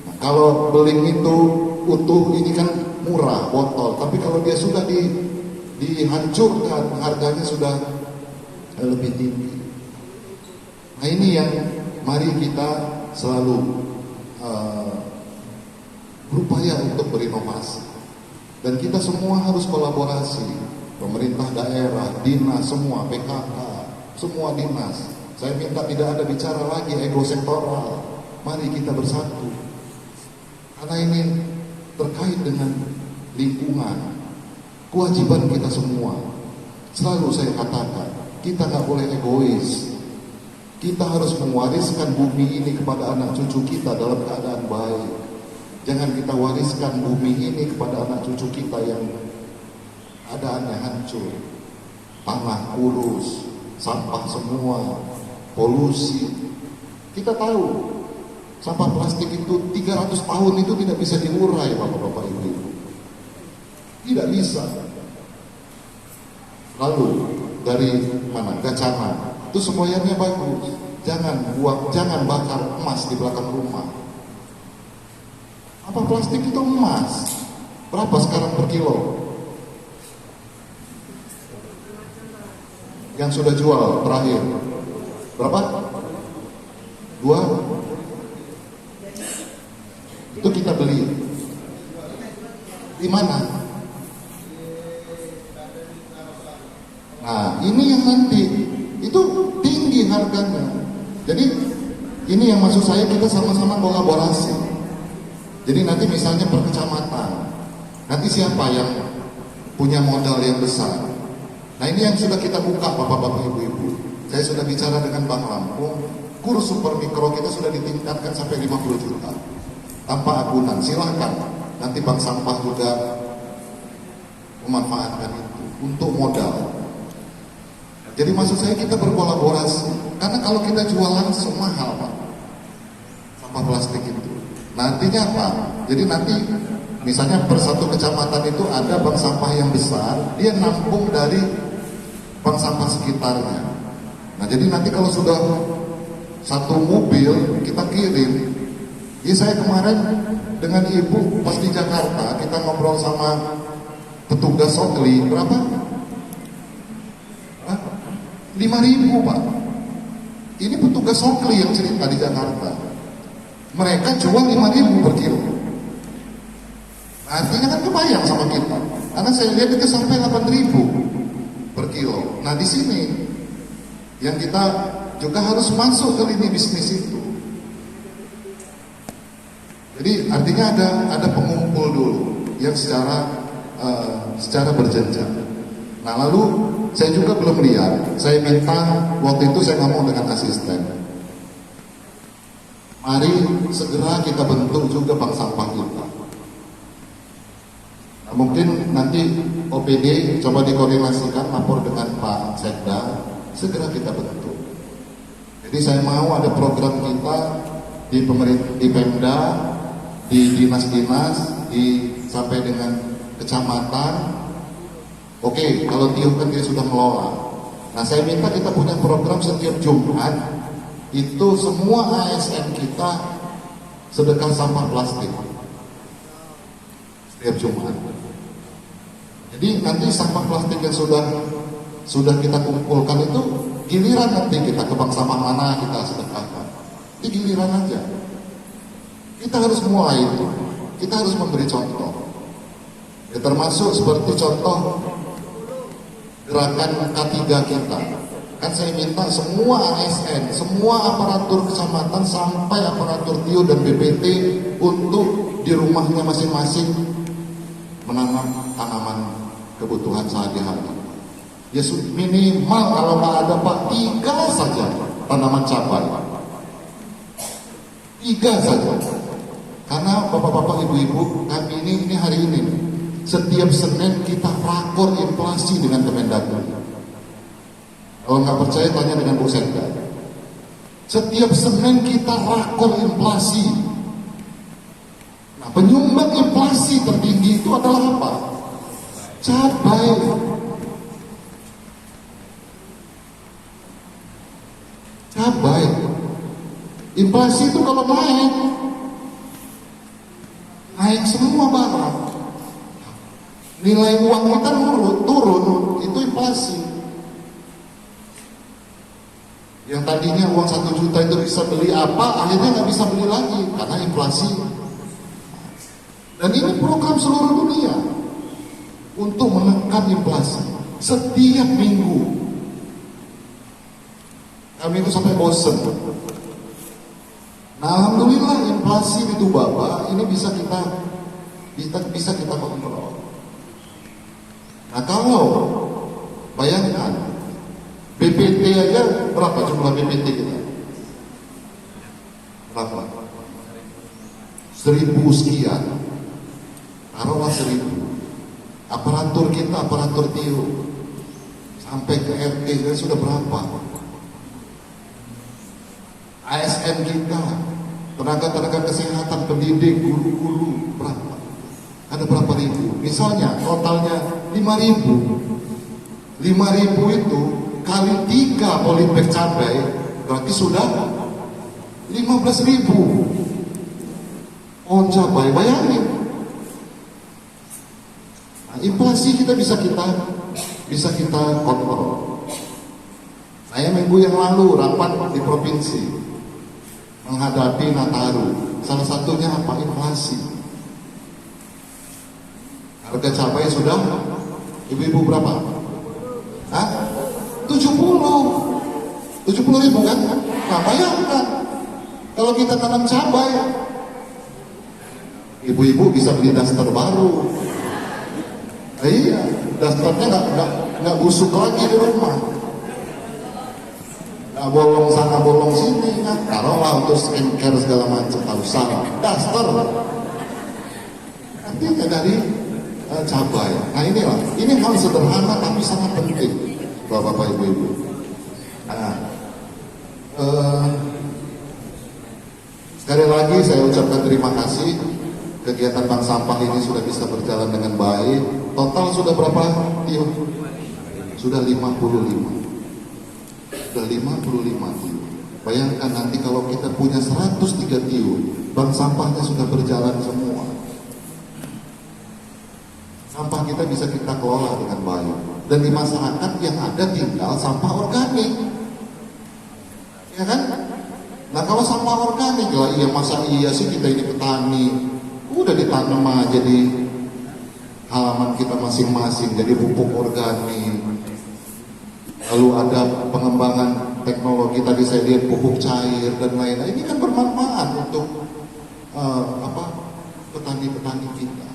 S7: Nah, kalau beling itu utuh ini kan murah botol, tapi kalau dia sudah dihancurkan harganya sudah lebih tinggi. Nah, ini yang mari kita selalu berupaya untuk berinovasi, dan kita semua harus kolaborasi, pemerintah daerah, dinas semua, PKK, semua dinas. Saya minta tidak ada bicara lagi ego sektoral. Mari kita bersatu, karena ini terkait dengan lingkungan, kewajiban kita semua. Selalu saya katakan, kita nggak boleh egois. Kita harus mewariskan bumi ini kepada anak cucu kita dalam keadaan baik. Jangan kita wariskan bumi ini kepada anak cucu kita yang keadaannya hancur, tanah kurus, sampah semua, polusi. Kita tahu sampah plastik itu 300 tahun itu tidak bisa diurai, Bapak-bapak Ibu. Tidak bisa. Lalu dari mana? Gacana. Itu semboyannya bagus. Jangan bakar emas di belakang rumah. Apa plastik itu emas? Berapa sekarang per kilo? yang sudah jual terakhir? Berapa? 2? Itu kita beli. Di mana? Nah, ini yang nanti itu tinggi harganya. Jadi ini yang maksud saya, kita sama-sama kolaborasi. Jadi nanti misalnya per kecamatan, nanti siapa yang punya modal yang besar? Nah, ini yang sudah kita buka, bapak-bapak, ibu-ibu. Saya sudah bicara dengan Bank Lampung, kurs super mikro kita sudah ditingkatkan sampai 50 juta tanpa agunan. Silahkan nanti bank sampah juga memanfaatkan itu untuk modal. Jadi maksud saya kita berkolaborasi, karena kalau kita jual langsung mahal, Pak, sampah plastik itu. Nantinya apa? Jadi nanti misalnya per satu kecamatan itu ada bank sampah yang besar, dia nampung dari bank sampah sekitarnya. Nah, jadi nanti kalau sudah satu mobil kita kirim. Ya, saya kemarin dengan ibu pas di Jakarta, kita ngobrol sama petugas Sokli, berapa? 5.000, Pak. Ini petugas Sokli yang cerita di Jakarta. Mereka jual 5.000 per kilo. Artinya kan kebayang sama kita. Karena saya lihat itu sampai 8.000 per kilo. Nah, di sini yang kita juga harus masuk ke lini bisnis itu. Jadi artinya ada pengumpul dulu yang secara berjenjang. Nah, lalu saya juga belum lihat. Saya minta waktu itu saya ngomong dengan asisten. Mari segera kita bentuk juga bank sampah kita. Nah, mungkin nanti OPD coba dikoordinasikan, lapor dengan Pak Sekda, segera kita bentuk. Jadi saya mau ada program kita di pemerintah, di Pemda, di dinas-dinas, sampai dengan kecamatan. Oke, kalau TIUP kan dia sudah melola. Nah, saya minta kita punya program setiap Jumat, itu semua ASN kita sedekah sampah plastik. Setiap Jumat. Jadi nanti sampah plastik yang sudah kita kumpulkan itu, giliran nanti kita ke bank sampah mana kita sedekahkan. Ini giliran aja. Kita harus mulai itu. Kita harus memberi contoh. Ya, termasuk seperti contoh gerakan K3 kita. Kan saya minta semua ASN, semua aparatur kecamatan sampai aparatur TIU dan BPT untuk di rumahnya masing-masing menanam tanaman kebutuhan sehari-hari. Ya minimal kalau nggak ada Pak, 3 saja tanaman cabai. 3 saja. Karena bapak-bapak, ibu-ibu, kami ini hari ini setiap Senin kita rakor inflasi dengan Kemendagri. Kalau nggak percaya tanya dengan Bu Sekda. Setiap Senin kita rakor inflasi. Nah, penyumbang inflasi tertinggi itu adalah apa? Cabai. Cabai. Inflasi itu kalau naik semua barang. Nilai uang kita turun, itu inflasi. Yang tadinya uang 1 juta itu bisa beli apa, akhirnya nggak bisa beli lagi karena inflasi. Dan ini program seluruh dunia untuk menekan inflasi setiap minggu. Kami itu sampai bosen. Nah, alhamdulillah inflasi di Tubaba ini bisa kita kontrol. Nah, kalau bayangkan BPT aja berapa jumlah BPT kita? Berapa? 1.000 sekian. Taruhlah 1.000. Aparatur kita, aparatur TIU sampai ke RT kan sudah berapa? ASN kita, tenaga-tenaga kesehatan, pendidik, guru-guru berapa? Ada berapa ribu? Misalnya totalnya 5.000. 5.000 itu kali 3 polybag cabai berarti sudah 15.000. Oh, cabai, bayangin. Nah, inflasi kita bisa kita kontrol. minggu yang lalu rapat di provinsi menghadapi Nataru. Salah satunya apa? Inflasi. Harga cabai sudah, ibu-ibu berapa? Hah? 70 ribu kan? Nah bayangkan kalau kita tanam cabai, ibu-ibu bisa beli daster baru. Iya, dasternya nggak busuk lagi di rumah, nggak bolong sana bolong sini kan. Taruhlah untuk skincare segala macam, tak usah daster. Artinya dari cabai. Nah inilah, ini hal sederhana tapi sangat penting, bapak-bapak, ibu-ibu. Nah, sekali lagi saya ucapkan terima kasih. Kegiatan bank sampah ini sudah bisa berjalan dengan baik. Total sudah berapa, Tio? Sudah 55. Sudah 55 Tio. Bayangkan nanti kalau kita punya 103 Tio, bank sampahnya sudah berjalan semua. Sampah kita bisa kita kelola dengan baik. Dan di masyarakat yang ada tinggal sampah organik. Ya kan? Nah kalau sampah organik lah, iya masa iya sih kita ini petani, udah ditanam aja di halaman kita masing-masing jadi pupuk organik. Lalu ada pengembangan teknologi tadi saya lihat pupuk cair dan lain-lain. Ini kan bermanfaat untuk petani-petani kita.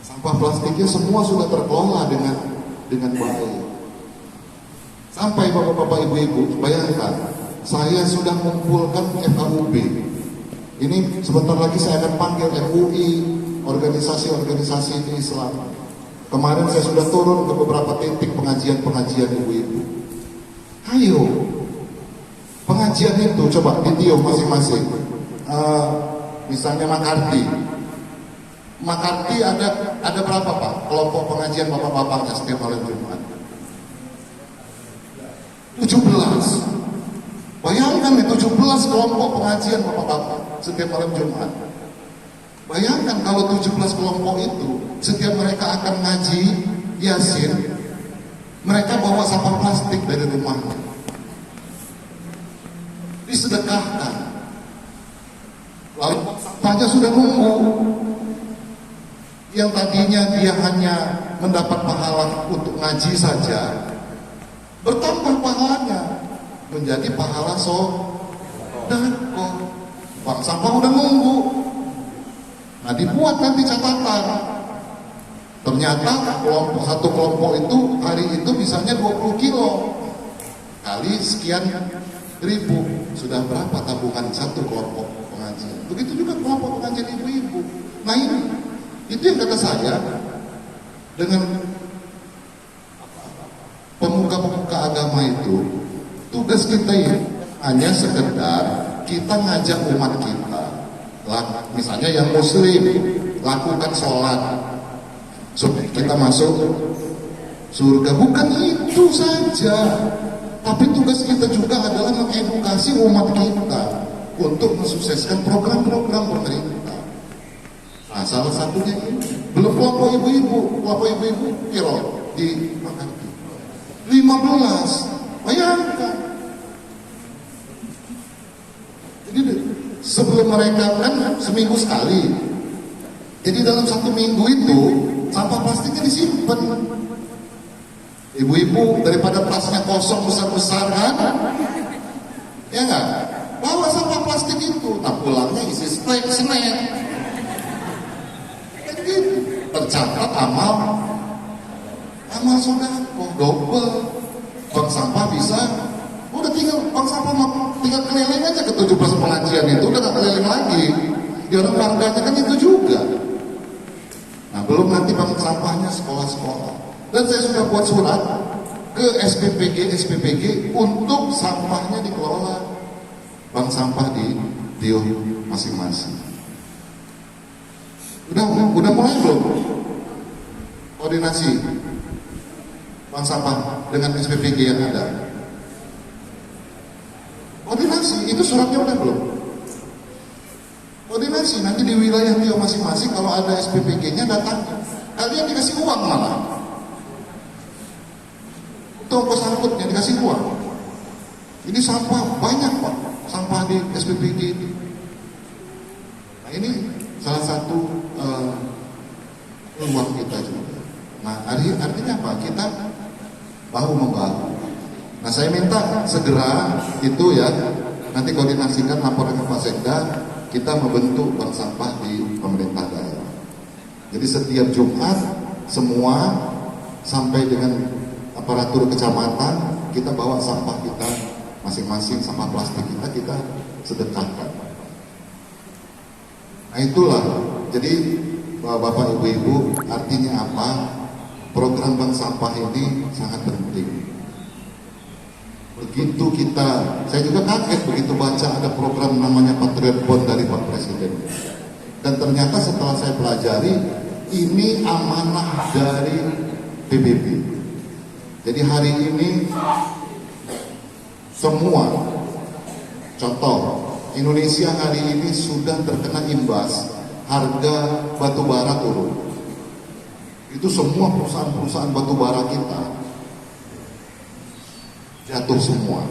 S7: Sampah plastiknya semua sudah terkelola dengan baik. Sampai bapak-bapak, ibu-ibu, bayangkan saya sudah mengumpulkan FKUB. Ini sebentar lagi saya akan panggil MUI, organisasi-organisasi di Islam. Kemarin saya sudah turun ke beberapa titik pengajian-pengajian ibu-ibu. Ayo, pengajian itu coba video masing-masing. Misalnya Makarti ada berapa Pak kelompok pengajian bapak-bapaknya setiap malam Jumat? 17. Bayangkan nih 17 kelompok pengajian bapak-bapak setiap malam Jumat. Bayangkan kalau 17 kelompok itu setiap mereka akan ngaji Yasin, mereka bawa sampah plastik dari rumahnya, disedekahkan. Lalu sampahnya sudah nunggu. Yang tadinya dia hanya mendapat pahala untuk ngaji saja, bertambah pahalanya menjadi pahala sodako. Bank sampah udah nunggu. Nah dibuat nanti catatan. Ternyata satu kelompok itu hari itu misalnya 20 kilo kali sekian ribu, sudah berapa tabungan satu kelompok pengajian. Begitu juga kelompok pengajian ibu-ibu. Nah ini itu yang kata saya, dengan pemuka-pemuka agama itu, tugas kita ini hanya sekedar kita ngajak umat kita, misalnya yang muslim, lakukan sholat supaya kita masuk surga. Bukan itu saja, tapi tugas kita juga adalah mengedukasi umat kita untuk mensukseskan program-program pemerintah. Nah, salah satunya ini belum kelompok ibu-ibu kiro di Makarti 15. Bayangkan. Jadi sebelum mereka kan seminggu sekali. Jadi dalam satu minggu itu sampah plastiknya disimpan. Ibu-ibu daripada tasnya kosong besar-besar kan? Ya enggak? Bawa sampah plastik itu, nah pulangnya isi snack. Tercatat amal sodako double. Bank sampah bisa udah bank sampah tinggal keliling aja ke 17 pengajian itu, udah gak keliling lagi. Di orang warganya kan itu juga. Nah belum nanti bank sampahnya sekolah-sekolah. Dan saya sudah buat surat ke SPPG untuk sampahnya dikelola bank sampah di Tio masing-masing. Udah mulai belum koordinasi bank sampah dengan SPPG yang ada? Koordinasi, itu suratnya udah belum? Koordinasi, nanti di wilayah Tio masing-masing kalau ada SPPG-nya datang, kalian dikasih uang malah. Untuk ongkos angkutnya dikasih uang. Ini sampah banyak Pak, sampah di SPPG ini. Nah ini salah satu peluang kita juga. Nah artinya apa? Kita bahu membahu. Nah saya minta segera itu ya, nanti koordinasikan laporan ke Pak Sekda, kita membentuk bank sampah di pemerintah daerah. Jadi setiap Jumat semua sampai dengan aparatur kecamatan kita bawa sampah kita masing-masing, sampah plastik kita sedekahkan. Nah itulah, jadi Bapak Ibu-Ibu, artinya apa? Program bank sampah ini sangat penting. Begitu saya juga kaget begitu baca ada program namanya Patriot Bond dari Pak Presiden. Dan ternyata setelah saya pelajari, ini amanah dari PBB. Jadi hari ini semua, contoh, Indonesia hari ini sudah terkena imbas harga batu bara turun. Itu semua perusahaan-perusahaan batu bara kita jatuh semua.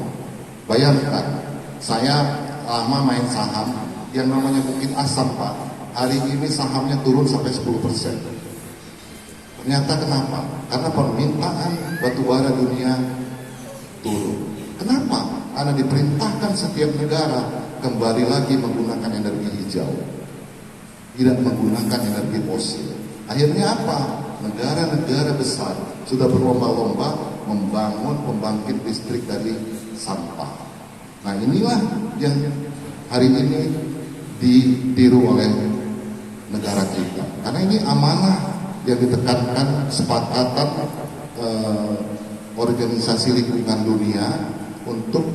S7: Bayangkan, saya lama main saham yang namanya Bukit Asam Pak, hari ini sahamnya turun sampai 10%. Ternyata kenapa? Karena permintaan batu bara dunia turun. Kenapa? Karena diperintahkan setiap negara kembali lagi menggunakan energi hijau, tidak menggunakan energi fosil. Akhirnya apa? Negara-negara besar sudah berlomba-lomba membangun pembangkit listrik dari sampah. Nah inilah yang hari ini ditiru oleh negara kita. Karena ini amanah yang ditekankan kesepakatan organisasi lingkungan dunia untuk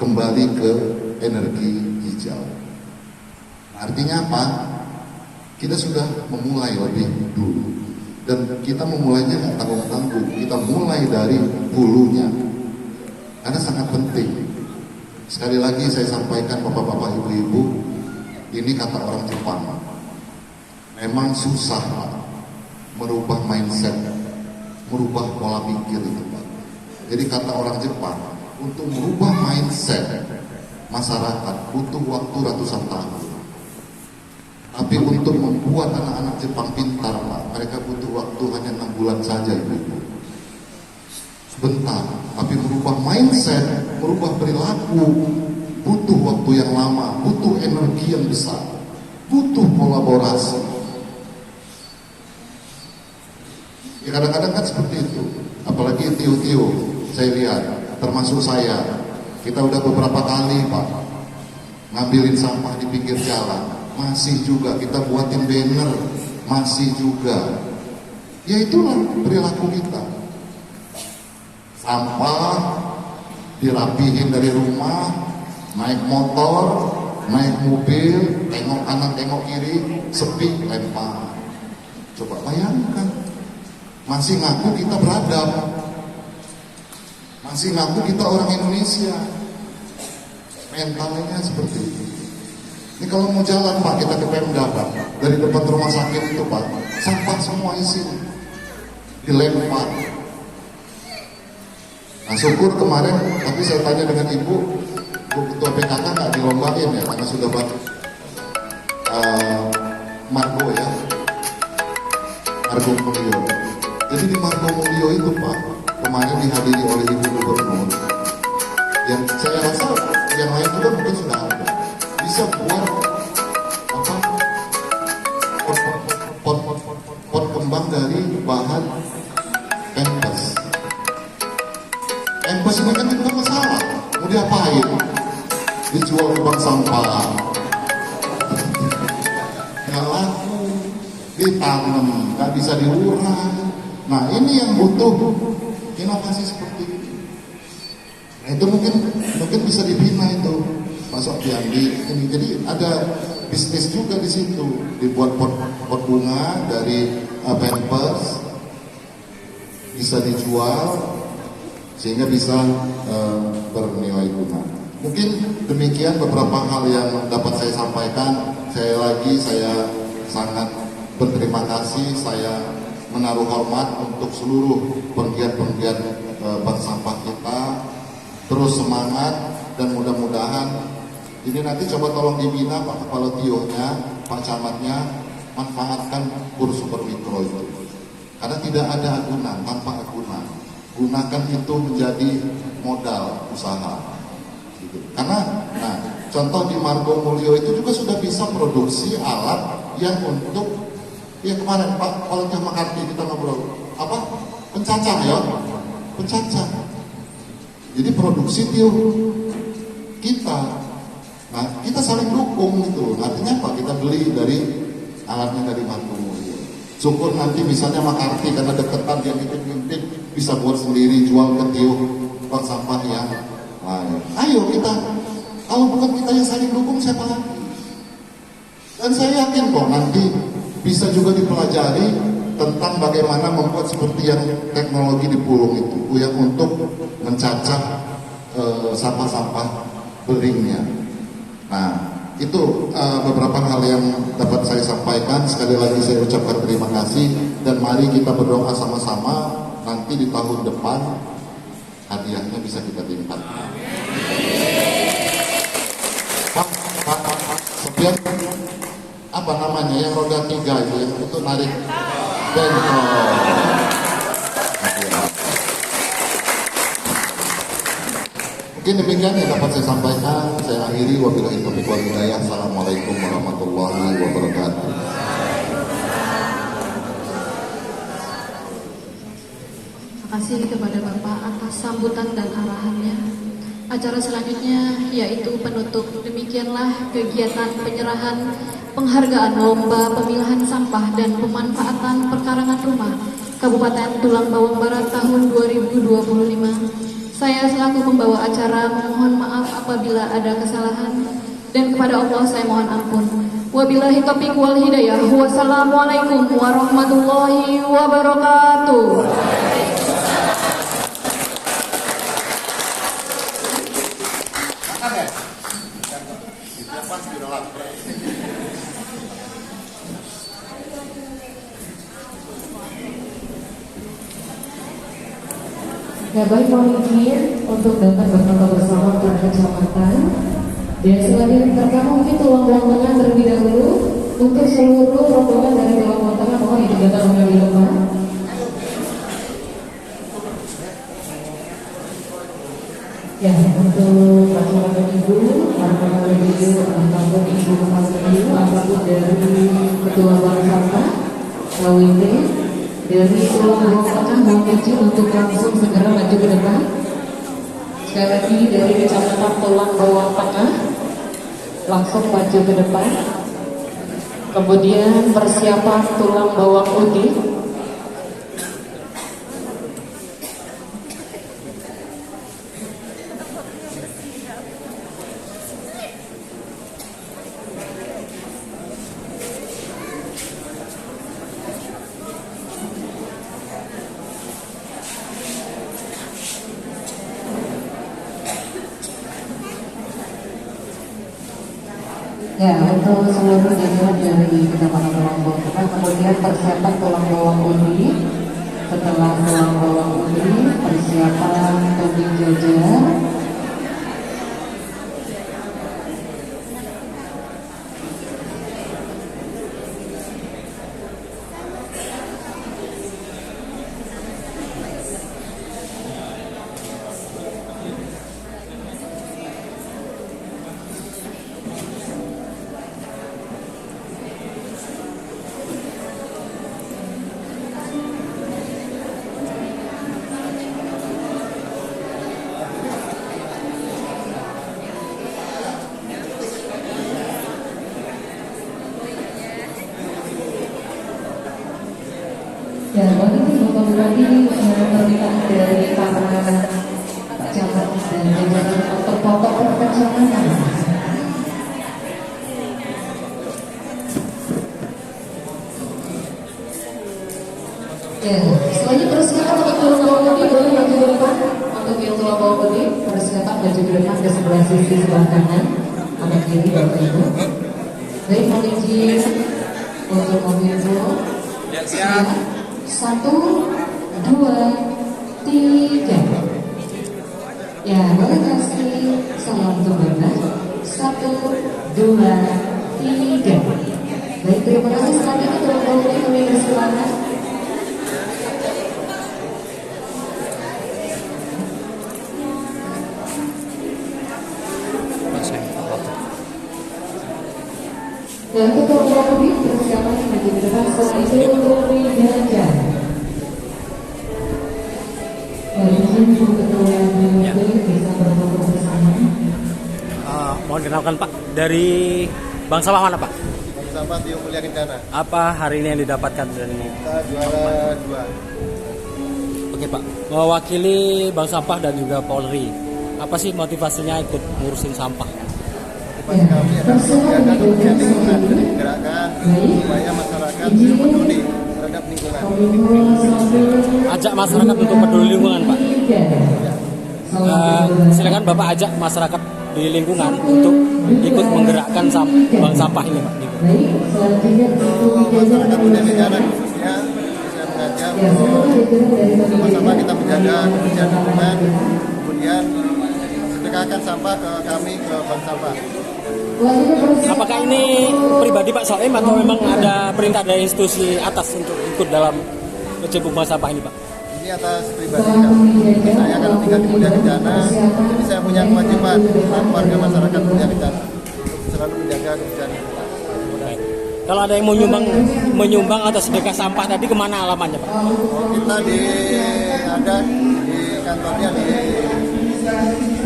S7: kembali ke energi hijau. Artinya apa? Kita sudah memulai lebih dulu. Dan kita memulainya nggak tanggung-tanggung. Kita mulai dari hulunya. Karena sangat penting. Sekali lagi saya sampaikan bapak-bapak, ibu-ibu, ini kata orang Jepang. Memang susah Pak, merubah mindset, merubah pola pikir itu Pak. Jadi kata orang Jepang, untuk merubah mindset masyarakat butuh waktu ratusan tahun. Tapi untuk membuat anak-anak Jepang pintar Pak, mereka butuh waktu hanya 6 bulan saja ibu-ibu. Sebentar, tapi merubah mindset, merubah perilaku butuh waktu yang lama, butuh energi yang besar, butuh kolaborasi. Ya kadang-kadang kan seperti itu. Apalagi Tio-Tio, saya lihat, termasuk saya, kita udah beberapa kali Pak ngambilin sampah di pinggir jalan, masih juga kita buatin banner, masih juga. Ya itulah perilaku kita. Sampah dirapihin dari rumah, naik motor, naik mobil, tengok kanan tengok kiri, sepi lempar. Coba bayangkan, masih ngaku kita beradab, masih ngaku kita orang Indonesia. Mentalnya seperti itu. Ini kalau mau jalan Pak, kita ke Pemda Pak, dari depan rumah sakit itu Pak, sampah semua isi dilempar. Nah syukur kemarin, tapi saya tanya dengan Ibu Ketua PKK nggak dilombain ya, karena sudah banyak Margo ya, Margo Mulyo. Jadi di Margo Mulyo itu Pak, kemarin dihadiri oleh Ibu Gubernur, yang saya rasa yang lain juga mungkin sudah ada, bisa buat apa pot kembang dari bahan pampers. Pampers ini kan bukan masalah, mau diapain? Dijual ke bank sampah, nggak laku, ditanam, nggak bisa diurai. Nah ini yang butuh inovasi seperti ini. Nah itu mungkin bisa dibina itu Pak Sofiandi ini. Jadi ada bisnis juga di situ, dibuat pot bunga dari pampers, bisa dijual sehingga bisa bernilai guna. Mungkin demikian beberapa hal yang dapat saya sampaikan. Saya sangat berterima kasih, saya menaruh hormat untuk seluruh penggiat-penggiat bank sampah kita terus semangat, dan mudah-mudahan ini nanti coba tolong dibina Pak Kepala Tionya, Pak Camatnya, manfaatkan kurs super mikro itu. Karena tidak ada agunan tanpa agunan. Gunakan itu menjadi modal usaha. Gitu. Karena, contoh di Margo Mulyo itu juga sudah bisa produksi alat yang untuk, ya kemarin Pak Kepala Tio Makarti kita ngobrol, pencacah ya, pencacah. Jadi produksi tio kita. Nah, kita saling dukung gitu. Artinya apa? Kita beli dari alatnya dari Margo Mulyo. Syukur nanti misalnya Makarti karena deketan dia mimpin bisa buat sendiri jual ke tio tempat sampah yang lain. Ayo kita, kalau bukan kita yang saling dukung siapa lagi? Dan saya yakin kok nanti bisa juga dipelajari tentang bagaimana membuat seperti yang teknologi di Pulung itu yang untuk mencacah sampah-sampah beringnya. Nah, itu beberapa hal yang dapat saya sampaikan. Sekali lagi saya ucapkan terima kasih dan mari kita berdoa sama-sama nanti di tahun depan hadiahnya bisa kita tingkatkan. Pak, Sofian, apa namanya yang roda 3 itu yang untuk narik bentol. Mungkin demikian yang dapat saya sampaikan. Saya akhiri, wabillahi taufiq wal hidayah. Assalamualaikum warahmatullahi wabarakatuh.
S2: Terima kasih kepada Bapak atas sambutan dan arahannya. Acara selanjutnya yaitu penutup. Demikianlah kegiatan penyerahan penghargaan lomba pemilahan sampah dan pemanfaatan perkarangan rumah Kabupaten Tulang Bawang Barat tahun 2025. Saya selaku pembawa acara memohon maaf apabila ada kesalahan dan kepada Allah saya mohon ampun. Wabillahi taufiq wal hidayah. Wassalamualaikum warahmatullahi wabarakatuh.
S1: Ya baik, mohon izin untuk dapat berfoto bersama para kecamatan. Dan selanjutnya pertama mungkin Tulang Bawang Tengah terlebih dahulu. Untuk seluruh rombongan dari Tulang Bawang Tengah mohon dijaga mengambil depan. Ya, untuk pasangan ibu, pasangan ibu, ataupun ibu pasangan ibu, ataupun dari Ketua Bank Sampah, KWT, dari Tulang Bawang Tengah mohon izin untuk langsung segera maju ke depan. Sekali lagi dari Kecamatan Tulang Bawang Tengah langsung maju ke depan. Kemudian persiapan Tulang Bawang Udi. Ya, untuk seluruh jajaran dari Kecamatan Tulang Bawang Tengah, kemudian persiapan Tulang Bawang Udi. Setelah Tulang Bawang Udi, persiapan tubing jajar. Ya, bagi untuk tadi permintaan dari para camat dan jajaran untuk foto perkecamatan. Ya, selanjutnya persiapan untuk Tulang Bawang Udi boleh maju ke depan. Untuk yang Tulang Bawang Udi persiapan maju ke depan ke sebelah sisi sebelah kanan, kanan kiri Bapak Ibu. Baik, mohon izin untuk mobil dulu. Siap. 1, 2, 3. Ya, boleh kasih salam terbendah. 1, 2, 3. Baik, terima kasih. Selanjutnya tolong bawa kami ke sebelah. Dan ketua Bupati persiapan bagi ke depan setelah itu Bupati Ganjar. Dari sini ketua Bupati bisa berfoto bersama.
S8: Mohon kenalkan Pak, dari Bank Sampah mana Pak?
S9: Bank Sampah Tio Mulia Kencana.
S8: Apa hari ini yang didapatkan dari ini?
S9: Kita juara 2.
S8: Oke Pak, mewakili Bank Sampah dan juga Polri, apa sih motivasinya ikut ngurusin sampah?
S9: Motivasi kami adalah menjaga kebersihan lingkungan dan menggerakkan supaya masyarakat peduli terhadap lingkungan.
S8: Ajak masyarakat untuk peduli lingkungan Pak. Silakan Bapak ajak masyarakat di lingkungan untuk ikut menggerakkan bank sampah ini Pak.
S9: Masyarakat Mulia Kencana khususnya saya mengajak sama-sama kita menjaga kebersihan lingkungan, kemudian sedekahkan sampah ke kami ke bank sampah.
S8: Apakah ini pribadi Pak Soim atau memang ada perintah dari institusi atas untuk ikut dalam kecimpung bank sampah ini Pak?
S9: Ini atas pribadi kami. Saya kan tinggal di Mulia Kencana, jadi saya punya kewajiban selaku warga masyarakat Mulia Kencana untuk selalu menjaga kebersihan lingkungan.
S8: Baik. Kalau ada yang menyumbang atau sedekah sampah tadi kemana alamannya Pak?
S9: Kita ada di kantornya di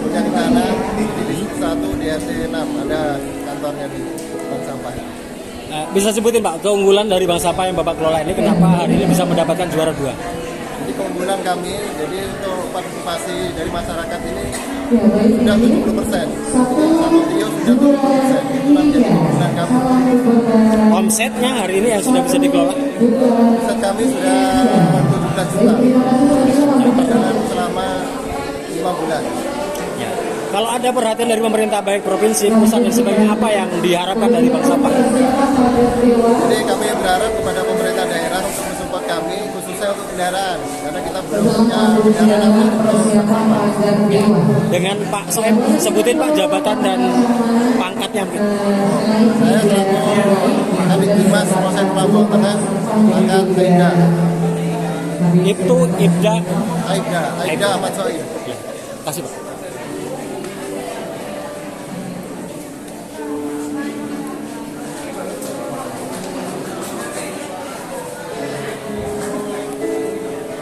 S9: Mulia Kencana di Distrik 1 di RT 6 ada kantornya di bank sampah.
S8: Bisa sebutin Pak keunggulan dari bank sampah yang Bapak kelola ini, kenapa hari ini bisa mendapatkan juara 2?
S9: Jadi keunggulan kami, jadi untuk partisipasi dari masyarakat ini sudah 70%. Satu Tio sudah 70%. Itu menjadi keunggulan kami.
S8: Omsetnya hari ini yang sudah bisa dikelola?
S9: Omset kami sudah 17 juta. Berjalan selama 5 bulan.
S8: Ya. Kalau ada perhatian dari pemerintah baik provinsi, pusat dan sebagainya, apa yang diharapkan dari bank sampah?
S9: Jadi kami berharap kepada pemerintah daerah untuk mensupport kami khususnya untuk kendaraan karena kita belum punya kendaraan
S8: Ya. Dengan Pak Soem, sebutin Pak jabatan dan pangkatnya mungkin.
S9: Saya selaku Kabid Humas Polsek Lampung Tengah akan Aida.
S8: Itu Ibda
S9: Aida Ahmad Soim.
S8: Ya. Kasih Pak.